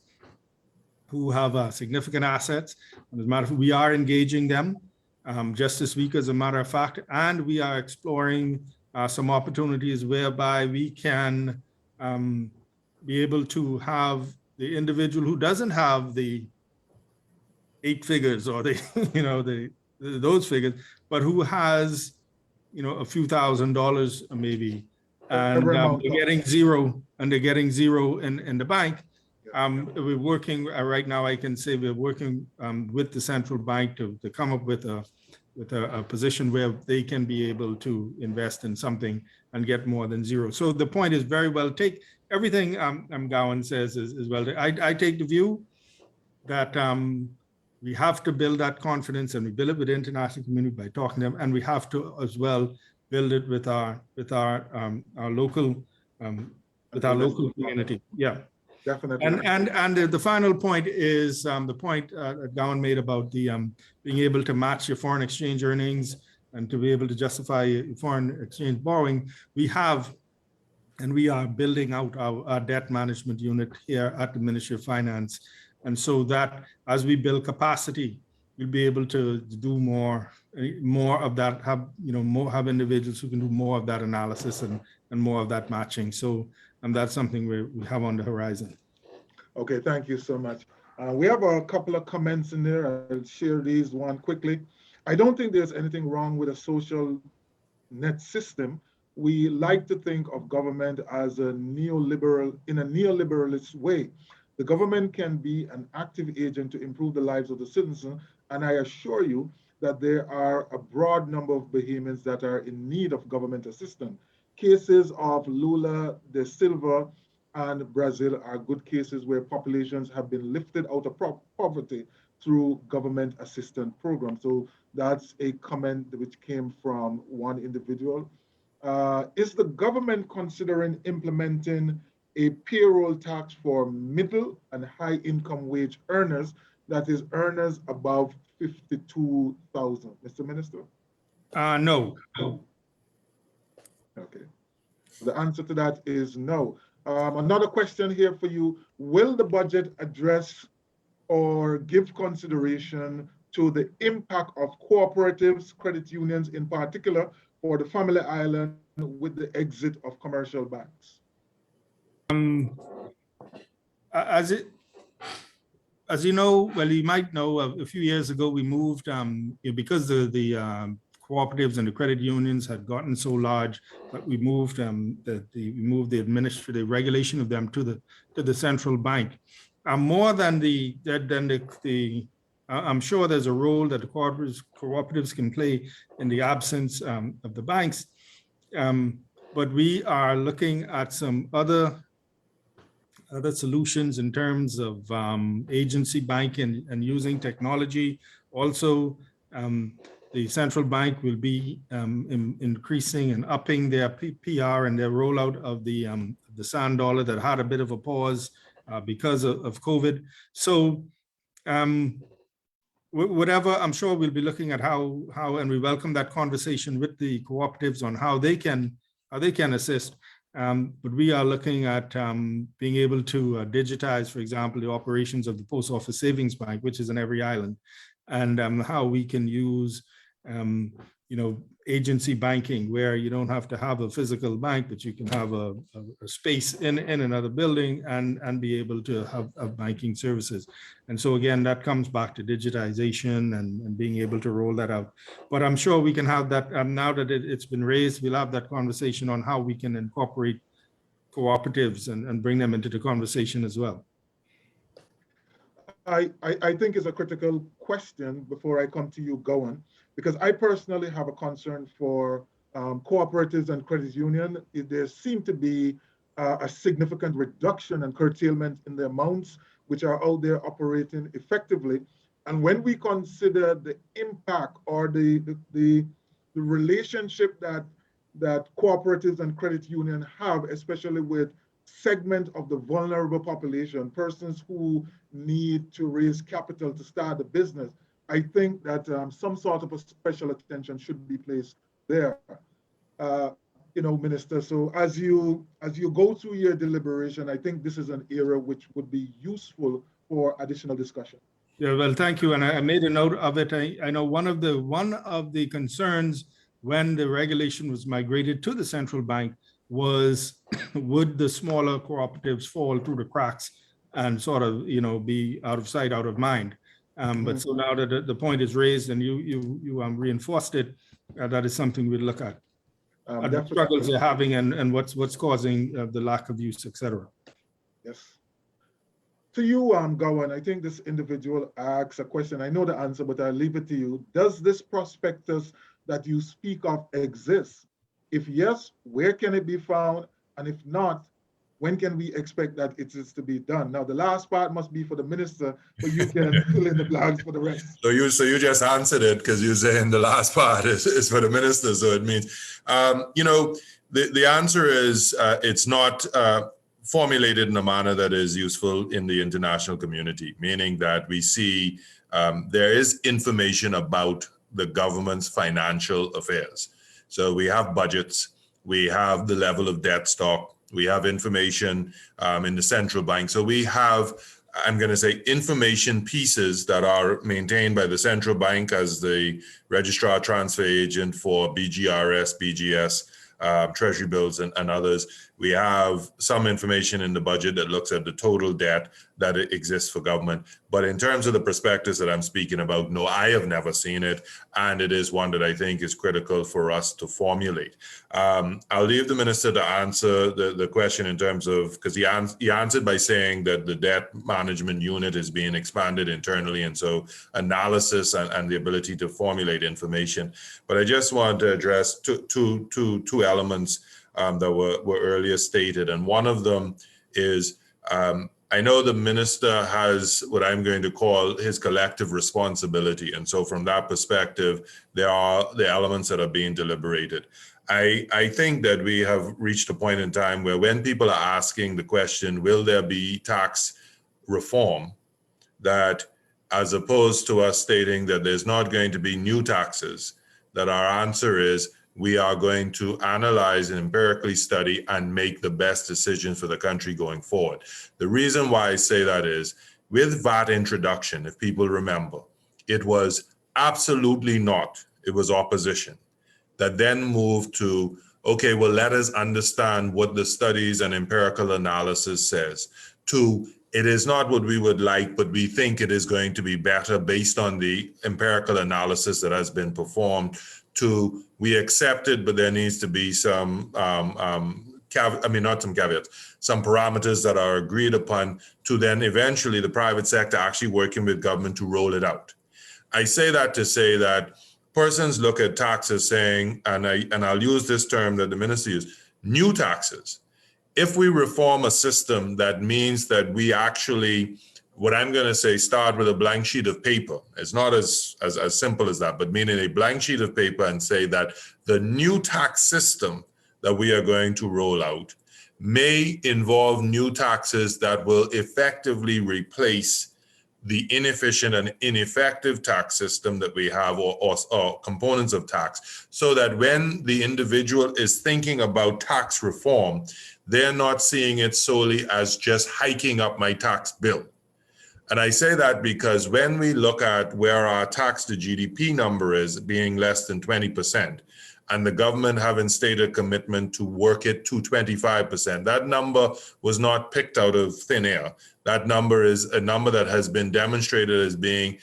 who have significant assets. And as a matter of fact, we are engaging them just this week, as a matter of fact, and we are exploring some opportunities whereby we can be able to have the individual who doesn't have the 8 figures or those figures, but who has a few $1,000s maybe, and they're getting zero in the bank. We're working right now. I can say we're working with the central bank to come up with a position where they can be able to invest in something and get more than zero. So the point is very well taken. Everything Gowon says is well. I take the view that we have to build that confidence, and we build it with the international community by talking to them, and we have to as well build it with our local community. Yeah, definitely. And the final point is the point that Gowon made about the being able to match your foreign exchange earnings and to be able to justify foreign exchange borrowing. We have, and we are building out our debt management unit here at the Ministry of Finance. And so that as we build capacity we'll be able to do more of that, have individuals who can do more of that analysis and more of that matching. So that's something we have on the horizon. Okay, thank you so much. We have a couple of comments in there. I'll share these one quickly. I don't think there's anything wrong with a social net system. We like to think of government as in a neoliberalist way. The government can be an active agent to improve the lives of the citizens, and I assure you that there are a broad number of Bahamians that are in need of government assistance. Cases of Lula da Silva and Brazil are good cases where populations have been lifted out of poverty through government assistance programs. So that's a comment which came from one individual. Is the government considering implementing a payroll tax for middle and high income wage earners, that is earners above 52,000? Mr. Minister? No. Okay. The answer to that is no. Another question here for you. Will the budget address or give consideration to the impact of cooperatives, credit unions in particular, for the Family Island with the exit of commercial banks? As you know, well, you might know, a few years ago, we moved, because the cooperatives and the credit unions had gotten so large, but we moved the administrative regulation of them to the central bank. More than I'm sure there's a role that the cooperatives can play in the absence of the banks, but we are looking at some other solutions in terms of agency banking and using technology. Also, the central bank will be increasing and upping their PR and their rollout of the sand dollar that had a bit of a pause because of COVID. So whatever, I'm sure we'll be looking at how, and we welcome that conversation with the cooperatives on how they can assist. But we are looking at being able to digitize, for example, the operations of the Post Office Savings Bank, which is in every island, and how we can use agency banking, where you don't have to have a physical bank, but you can have a space in another building and be able to have banking services. And so again, that comes back to digitization and being able to roll that out. But I'm sure we can have that, now that it's been raised, we'll have that conversation on how we can incorporate cooperatives and bring them into the conversation as well. I think it's a critical question before I come to you, Gowon, because I personally have a concern for cooperatives and credit union. There seem to be a significant reduction and curtailment in the amounts which are out there operating effectively. And when we consider the impact or the relationship that cooperatives and credit union have, especially with segment of the vulnerable population, persons who need to raise capital to start a business, I think that some sort of a special attention should be placed there. Minister, so as you go through your deliberation, I think this is an area which would be useful for additional discussion. Yeah, well, thank you. And I made a note of it. I know one of the concerns when the regulation was migrated to the central bank was, would the smaller cooperatives fall through the cracks and sort of, be out of sight, out of mind? But so now that the point is raised and you reinforced it, that is something we'd look at. The struggles they're having and what's causing the lack of use, et cetera. Yes. To you, Gowon, I think this individual asks a question. I know the answer, but I'll leave it to you. Does this prospectus that you speak of exist? If yes, where can it be found? And if not, when can we expect that it is to be done? Now, the last part must be for the minister, but you can fill in the blanks for the rest. So you just answered it, because you're saying the last part is for the minister. So it means, the answer is it's not formulated in a manner that is useful in the international community, meaning that we see there is information about the government's financial affairs. So we have budgets, we have the level of debt stock, we have information in the central bank. So we have I'm going to say, information pieces that are maintained by the central bank as the registrar transfer agent for BGRS, BGS, treasury bills and others. We have some information in the budget that looks at the total debt that exists for government. But in terms of the prospectus that I'm speaking about, no, I have never seen it. And it is one that I think is critical for us to formulate. I'll leave the minister to answer the question in terms of, because he answered by saying that the debt management unit is being expanded internally. And so analysis and the ability to formulate information. But I just want to address two elements that were earlier stated. And one of them is, I know the minister has what I'm going to call his collective responsibility. And so from that perspective, there are the elements that are being deliberated. I think that we have reached a point in time where when people are asking the question, will there be tax reform, that as opposed to us stating that there's not going to be new taxes, that our answer is, we are going to analyze and empirically study and make the best decision for the country going forward. The reason why I say that is, with VAT introduction, if people remember, it was absolutely not, it was opposition that then moved to, okay, well, let us understand what the studies and empirical analysis says, to it is not what we would like, but we think it is going to be better based on the empirical analysis that has been performed, to we accept it, but there needs to be some, not some caveats, some parameters that are agreed upon, to then eventually the private sector actually working with government to roll it out. I say that to say that persons look at taxes saying, and I'll use this term that the minister used, new taxes. If we reform a system, that means that we actually, what I'm going to say, start with a blank sheet of paper. It's not as simple as that, but meaning a blank sheet of paper and say that the new tax system that we are going to roll out may involve new taxes that will effectively replace the inefficient and ineffective tax system that we have, or components of tax, so that when the individual is thinking about tax reform, they're not seeing it solely as just hiking up my tax bill. And I say that because when we look at where our tax to GDP number is, being less than 20%, and the government having stated commitment to work it to 25%, that number was not picked out of thin air. That number is a number that has been demonstrated as being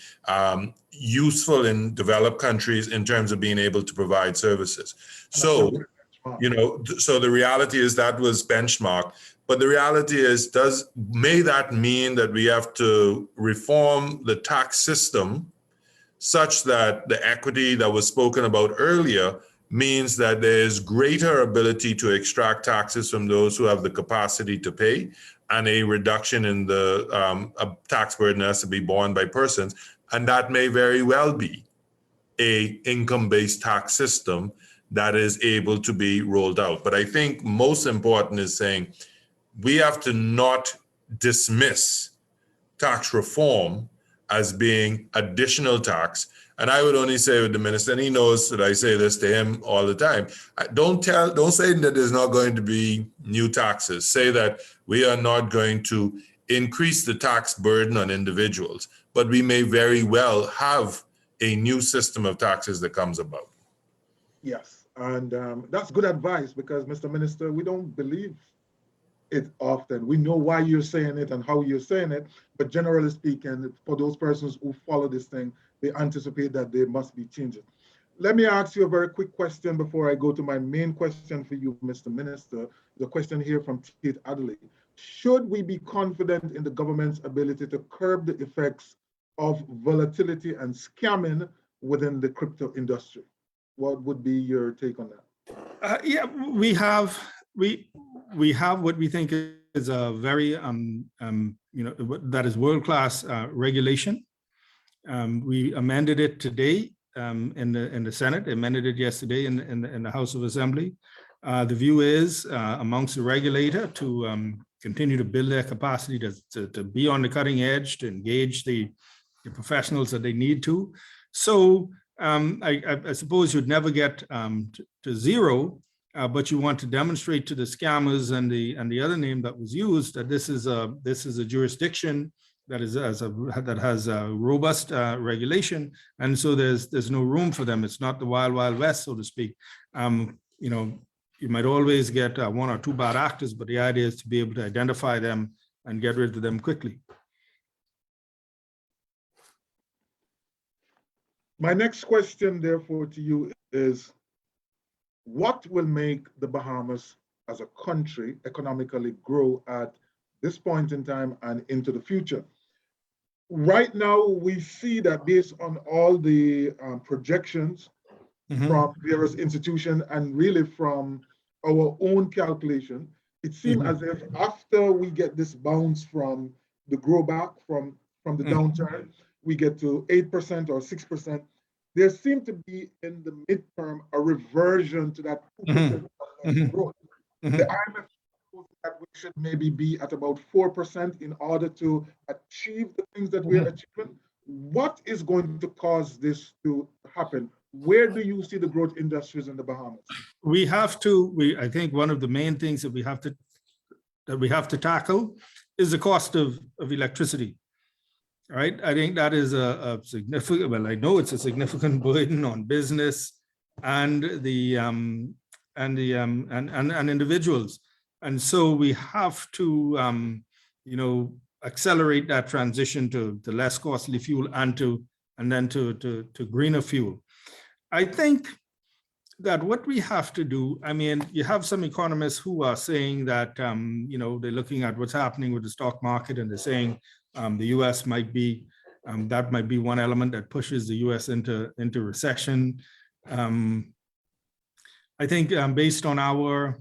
useful in developed countries in terms of being able to provide services. So, so the reality is that was benchmark. But the reality is, may that mean that we have to reform the tax system such that the equity that was spoken about earlier means that there is greater ability to extract taxes from those who have the capacity to pay, and a reduction in the tax burden has to be borne by persons. And that may very well be a income-based tax system that is able to be rolled out. But I think most important is saying, we have to not dismiss tax reform as being additional tax. And I would only say with the minister, and he knows that I say this to him all the time, don't say that there's not going to be new taxes. Say that we are not going to increase the tax burden on individuals, but we may very well have a new system of taxes that comes about. Yes, and that's good advice, because, Mr. Minister, we don't believe it often. We know why you're saying it and how you're saying it, but generally speaking, for those persons who follow this thing, they anticipate that there must be changes. Let me ask you a very quick question before I go to my main question for you, Mr. Minister. The question here from Tate Adelaide. Should we be confident in the government's ability to curb the effects of volatility and scamming within the crypto industry? What would be your take on that? Yeah, we have what we think is a very that is world-class regulation. We amended it today in the Senate, amended it yesterday in the House of Assembly. The view is amongst the regulator to continue to build their capacity to be on the cutting edge, to engage the professionals that they need to. So I suppose you'd never get to zero, but you want to demonstrate to the scammers and the other name that was used that this is a jurisdiction that has a robust regulation, and so there's no room for them. It's not the wild, wild west, so to speak. You know, you might always get one or two bad actors, but the idea is to be able to identify them and get rid of them quickly. My next question, therefore, to you is, what will make the Bahamas as a country economically grow at this point in time and into the future? Right now, we see that based on all the projections from various institutions and really from our own calculation, it seems as if after we get this bounce from the grow back from the downturn, we get to 8% or 6%. There seemed to be in the midterm a reversion to that 2% growth. The IMF thought that we should maybe be at about 4% in order to achieve the things that we're achieving. What is going to cause this to happen? Where do you see the growth industries in the Bahamas? I think one of the main things that we have to tackle is the cost of electricity. Right, I think that is a significant. Well, I know it's a significant burden on business and individuals, and so we have to, you know, accelerate that transition to less costly fuel and then to greener fuel. I think that what we have to do. I mean, you have some economists who are saying that, you know, they're looking at what's happening with the stock market and they're saying. The U.S. might be that might be one element that pushes the U.S. into recession. I think based on our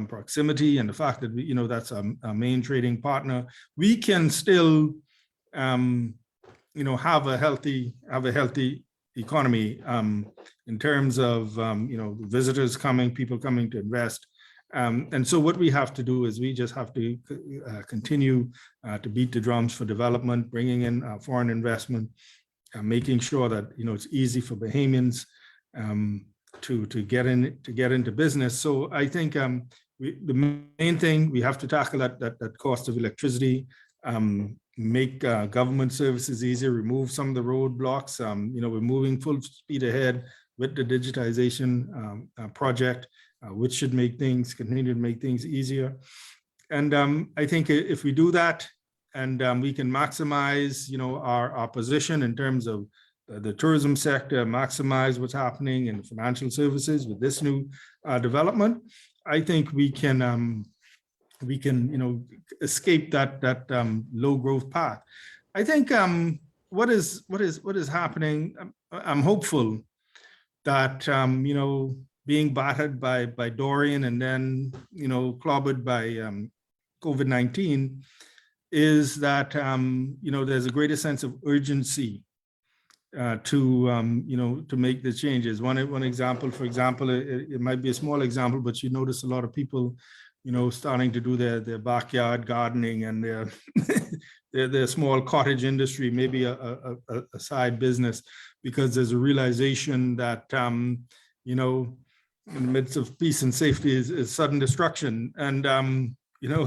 proximity and the fact that you know that's a main trading partner, we can still you know have a healthy economy in terms of you know visitors coming, people coming to invest. And so what we have to do is we just have to continue to beat the drums for development, bringing in foreign investment, making sure that you know it's easy for Bahamians to get into business. So I think the main thing we have to tackle that cost of electricity, make government services easier, remove some of the roadblocks. You know, we're moving full speed ahead with the digitization project. Which should continue to make things easier. And I think if we do that and we can maximize, you know, our position in terms of the tourism sector, maximize what's happening in financial services with this new development, I think we can, you know, escape that low growth path. I think what is happening, I'm hopeful that, you know, being battered by Dorian and then, you know, clobbered by COVID-19 is that, you know, there's a greater sense of urgency to, you know, to make the changes. One example, for example, it might be a small example, but you notice a lot of people, you know, starting to do their backyard gardening and their small cottage industry, maybe a side business, because there's a realization that, you know, in the midst of peace and safety is sudden destruction. And, you know,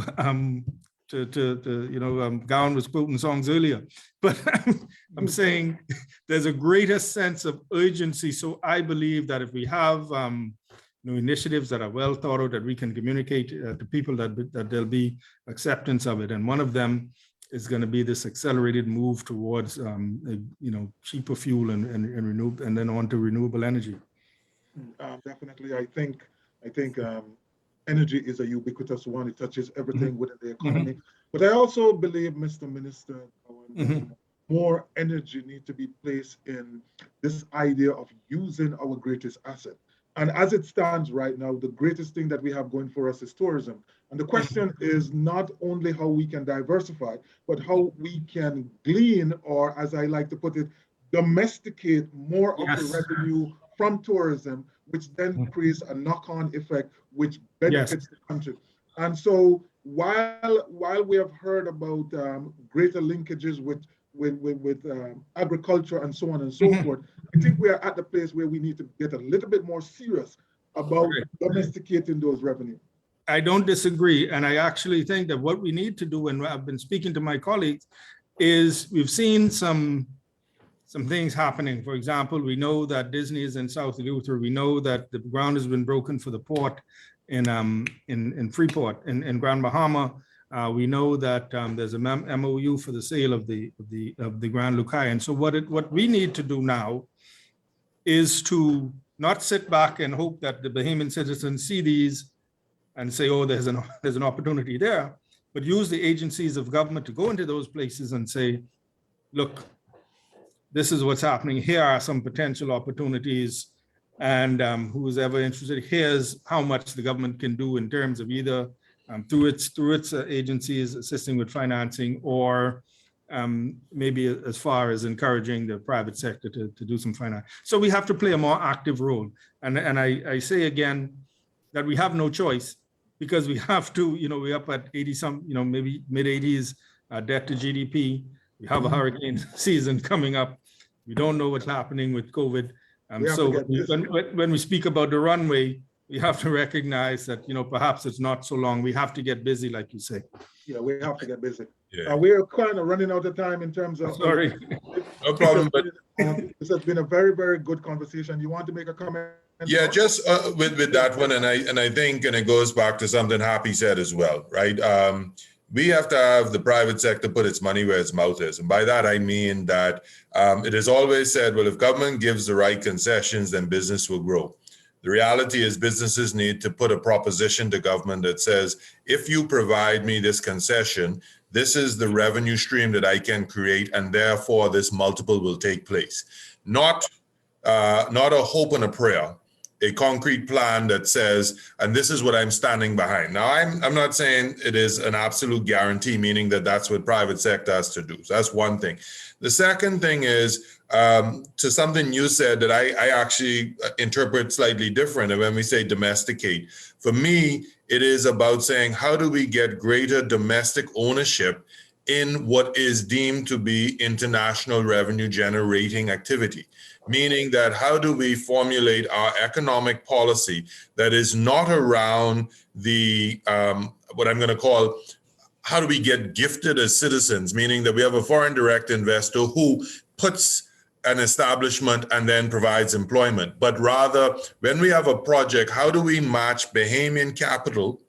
Gowon was quoting songs earlier, but I'm saying there's a greater sense of urgency. So I believe that if we have, you know, initiatives that are well thought out, that we can communicate to people that there'll be acceptance of it. And one of them is going to be this accelerated move towards, you know, cheaper fuel and renewable, and then on to renewable energy. Definitely, I think energy is a ubiquitous one. It touches everything within the economy. But I also believe, Mr. Minister, more energy needs to be placed in this idea of using our greatest asset. And as it stands right now, the greatest thing that we have going for us is tourism. And the question is not only how we can diversify, but how we can glean, or as I like to put it, domesticate more of the revenue from tourism, which then creates a knock-on effect, which benefits the country. And so while we have heard about greater linkages with agriculture and so on and so forth, I think we are at the place where we need to get a little bit more serious about domesticating those revenue. I don't disagree. And I actually think that what we need to do, and I've been speaking to my colleagues, is we've seen some things happening. For example, we know that Disney is in South Luther. We know that the ground has been broken for the port in Freeport in Grand Bahama. We know that there's a MOU for the sale of the Grand Lucayan. And so what we need to do now is to not sit back and hope that the Bahamian citizens see these and say, oh, there's an opportunity there, but use the agencies of government to go into those places and say, look, this is what's happening. Here are some potential opportunities. And who's ever interested, here's how much the government can do in terms of either through its agencies assisting with financing, or maybe as far as encouraging the private sector to do some finance. So we have to play a more active role. And I say again that we have no choice, because we have to, we're up at 80 some, maybe mid 80s debt to GDP. We have a hurricane season coming up. We don't know what's happening with COVID. So when we speak about the runway, we have to recognize that, perhaps it's not so long. We have to get busy, like you say. Yeah, we have to get busy. Yeah. We're kind of running out of time in terms of. Sorry. No problem. But this has been a very, very good conversation. You want to make a comment? yeah, just with that one, and I think, and it goes back to something Happy said as well, right? We have to have the private sector put its money where its mouth is. And by that, I mean that it is always said, well, if government gives the right concessions, then business will grow. The reality is businesses need to put a proposition to government that says, if you provide me this concession, this is the revenue stream that I can create, and therefore this multiple will take place. Not a hope and a prayer, a concrete plan that says, and this is what I'm standing behind. Now, I'm not saying it is an absolute guarantee, meaning that that's what private sector has to do. So that's one thing. The second thing is to something you said that I actually interpret slightly different. And when we say domesticate, for me, it is about saying, how do we get greater domestic ownership in what is deemed to be international revenue generating activity? Meaning that how do we formulate our economic policy that is not around the, what I'm going to call, how do we get gifted as citizens? Meaning that we have a foreign direct investor who puts an establishment and then provides employment. But rather, when we have a project, how do we match Bahamian capital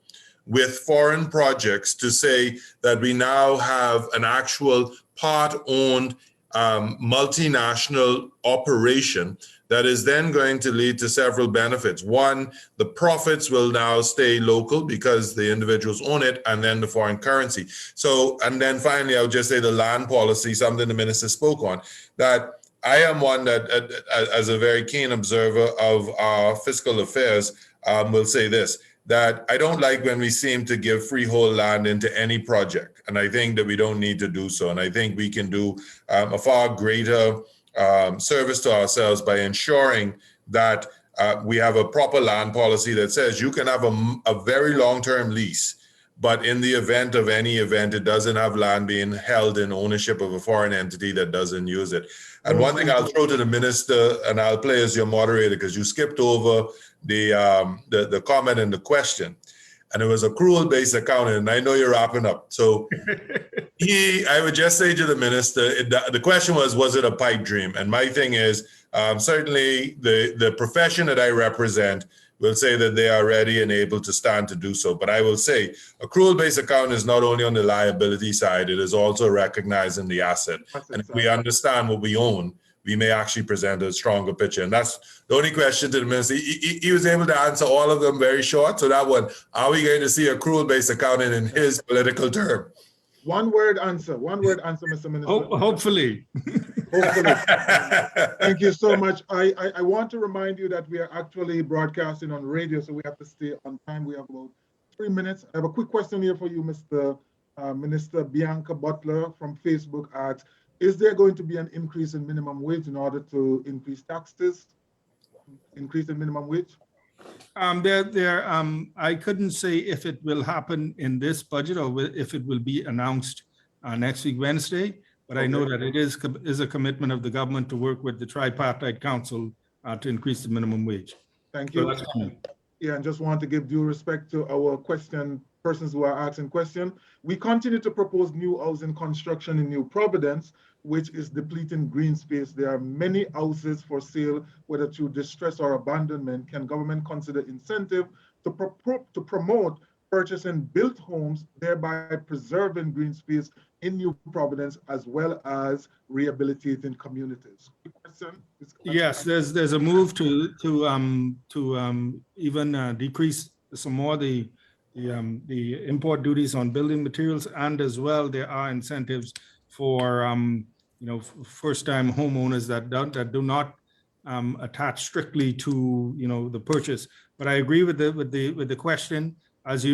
with foreign projects to say that we now have an actual part-owned multinational operation that is then going to lead to several benefits. One, the profits will now stay local because the individuals own it, and then the foreign currency. So, and then finally, I would just say the land policy, something the minister spoke on, that I am one that, as a very keen observer of our fiscal affairs, will say this, that I don't like when we seem to give freehold land into any project. And I think that we don't need to do so. And I think we can do a far greater service to ourselves by ensuring that we have a proper land policy that says you can have a very long-term lease, but in the event of any event, it doesn't have land being held in ownership of a foreign entity that doesn't use it. And one thing I'll throw to the minister, and I'll play as your moderator, because you skipped over the comment and the question, and it was accrual-based accounting, and I know you're wrapping up. So I would just say to the minister, the question was it a pipe dream? And my thing is, certainly the profession that I represent will say that they are ready and able to stand to do so. But I will say accrual-based accounting is not only on the liability side, it is also recognizing the asset. And if we understand what we own, we may actually present a stronger picture. And that's the only question to the minister. He was able to answer all of them very short. So that one, are we going to see accrual-based accounting in his political term? One word answer, Mr. Minister. Hopefully. Hopefully. Thank you so much. I want to remind you that we are actually broadcasting on radio, so we have to stay on time. We have about 3 minutes. I have a quick question here for you, Mr. Minister. Bianca Butler from Facebook asks, is there going to be an increase in minimum wage in order to increase taxes? Increase in minimum wage? I couldn't say if it will happen in this budget or if it will be announced next week, Wednesday, but I know that it is a commitment of the government to work with the tripartite council to increase the minimum wage. Thank you. So Yeah, and just want to give due respect to our persons who are asking questions. We continue to propose new housing construction in New Providence, which is depleting green space. There are many houses for sale, whether through distress or abandonment. Can government consider incentive to promote purchasing built homes, thereby preserving green space in New Providence, as well as rehabilitating communities? Quick question. Yes, there's a move to even decrease some more the import duties on building materials, and as well there are incentives for first-time homeowners that do not attach strictly to the purchase. But I agree with the question. As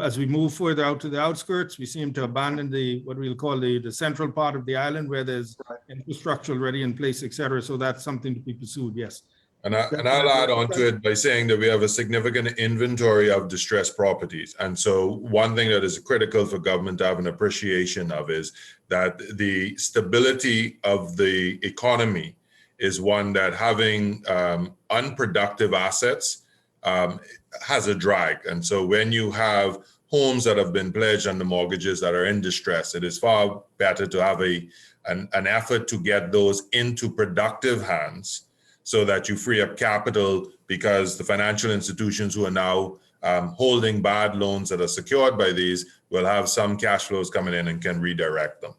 as we move further out to the outskirts, we seem to abandon what we'll call the central part of the island, where there's infrastructure already in place, et cetera. So that's something to be pursued. Yes. And I'll add on to it by saying that we have a significant inventory of distressed properties. And so one thing that is critical for government to have an appreciation of is that the stability of the economy is one that having unproductive assets has a drag. And so when you have homes that have been pledged under mortgages that are in distress, it is far better to have an effort to get those into productive hands, so that you free up capital, because the financial institutions who are now holding bad loans that are secured by these will have some cash flows coming in and can redirect them.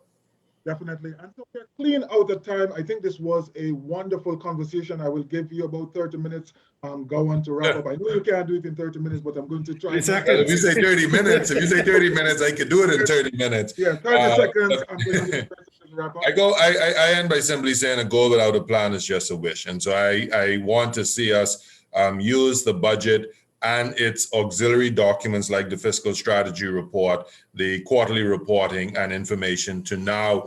Definitely. And so we're clean out of time. I think this was a wonderful conversation. I will give you about 30 minutes, Gowon, to wrap up. I know you can't do it in 30 minutes, but I'm going to try. Exactly. If you say 30 minutes, I could do it in 30 minutes. Yeah, 30 seconds. I'm going to wrap up. I end by simply saying a goal without a plan is just a wish. And so I want to see us use the budget and its auxiliary documents like the fiscal strategy report, the quarterly reporting and information to now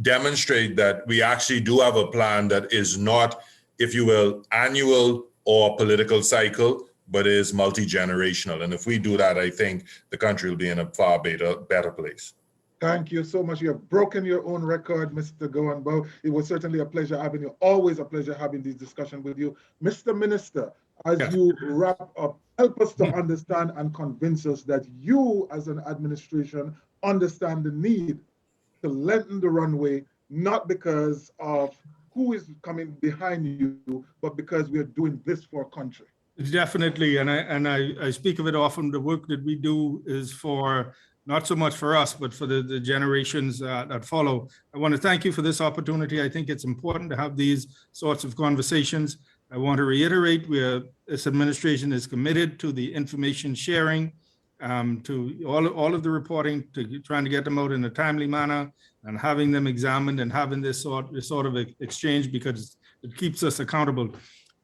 demonstrate that we actually do have a plan that is not, if you will, annual or political cycle, but is multi-generational. And if we do that, I think the country will be in a far better place. Thank you so much. You have broken your own record, Mr. Gowon Bowe. It was certainly a pleasure having you. Always a pleasure having this discussion with you. Mr. Minister, as you wrap up, help us to understand and convince us that you as an administration understand the need to lengthen the runway, not because of who is coming behind you, but because we are doing this for our country. Definitely, and I speak of it often. The work that we do is for not so much for us, but for the generations that follow. I want to thank you for this opportunity. I think it's important to have these sorts of conversations. I want to reiterate, this administration is committed to the information sharing, to all of the reporting, to trying to get them out in a timely manner, and having them examined, and having this sort of exchange, because it keeps us accountable.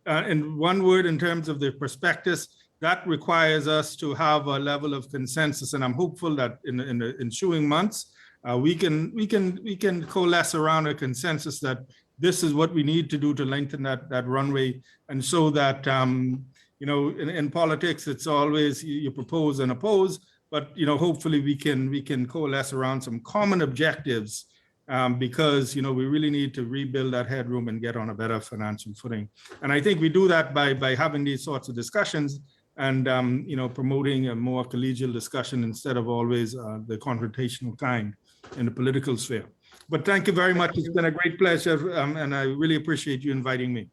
In one word, in terms of the prospectus, that requires us to have a level of consensus, and I'm hopeful that in the ensuing months, we can coalesce around a consensus that this is what we need to do to lengthen that runway, and so that in politics, it's always you propose and oppose, but hopefully we can coalesce around some common objectives, because we really need to rebuild that headroom and get on a better financial footing. And I think we do that by having these sorts of discussions and promoting a more collegial discussion instead of always the confrontational kind in the political sphere. But thank you very much. It's been a great pleasure, and I really appreciate you inviting me.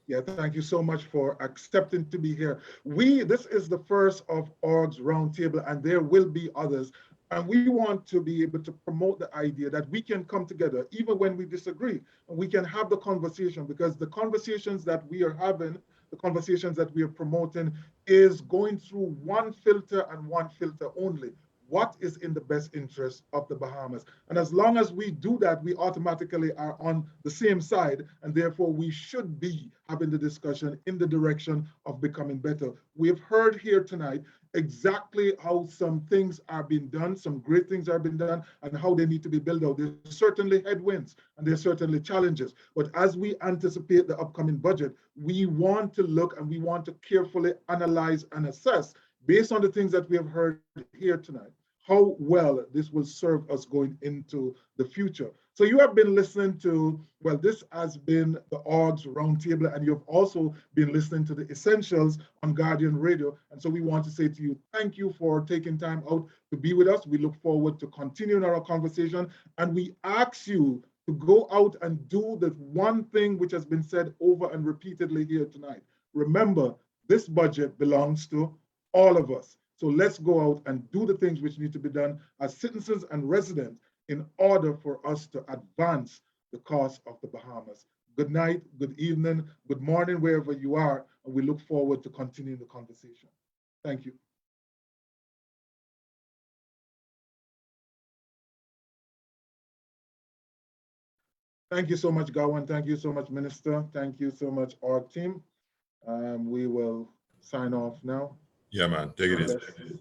Yeah, thank you so much for accepting to be here. This is the first of orgs roundtable, and there will be others. And we want to be able to promote the idea that we can come together, even when we disagree, and we can have the conversation, because the conversations that we are having, the conversations that we are promoting, is going through one filter and one filter only. What is in the best interest of the Bahamas? And as long as we do that, we automatically are on the same side, and therefore we should be having the discussion in the direction of becoming better. We have heard here tonight exactly how some things are being done, some great things are being done, and how they need to be built out. There's certainly headwinds and there's certainly challenges, but as we anticipate the upcoming budget, we want to look and we want to carefully analyze and assess, based on the things that we have heard here tonight, how well this will serve us going into the future. So you have been listening to, well, this has been the Orgs Roundtable, and you've also been listening to the Essentials on Guardian Radio. And so we want to say to you, thank you for taking time out to be with us. We look forward to continuing our conversation, and we ask you to go out and do the one thing which has been said over and repeatedly here tonight. Remember, this budget belongs to all of us. So let's go out and do the things which need to be done as citizens and residents in order for us to advance the cause of the Bahamas. Good night, good evening, good morning, wherever you are, and we look forward to continuing the conversation. Thank you. Thank you so much, Gowon. Thank you so much, Minister. Thank you so much, org team. We will sign off now. Yeah, man. Take it easy.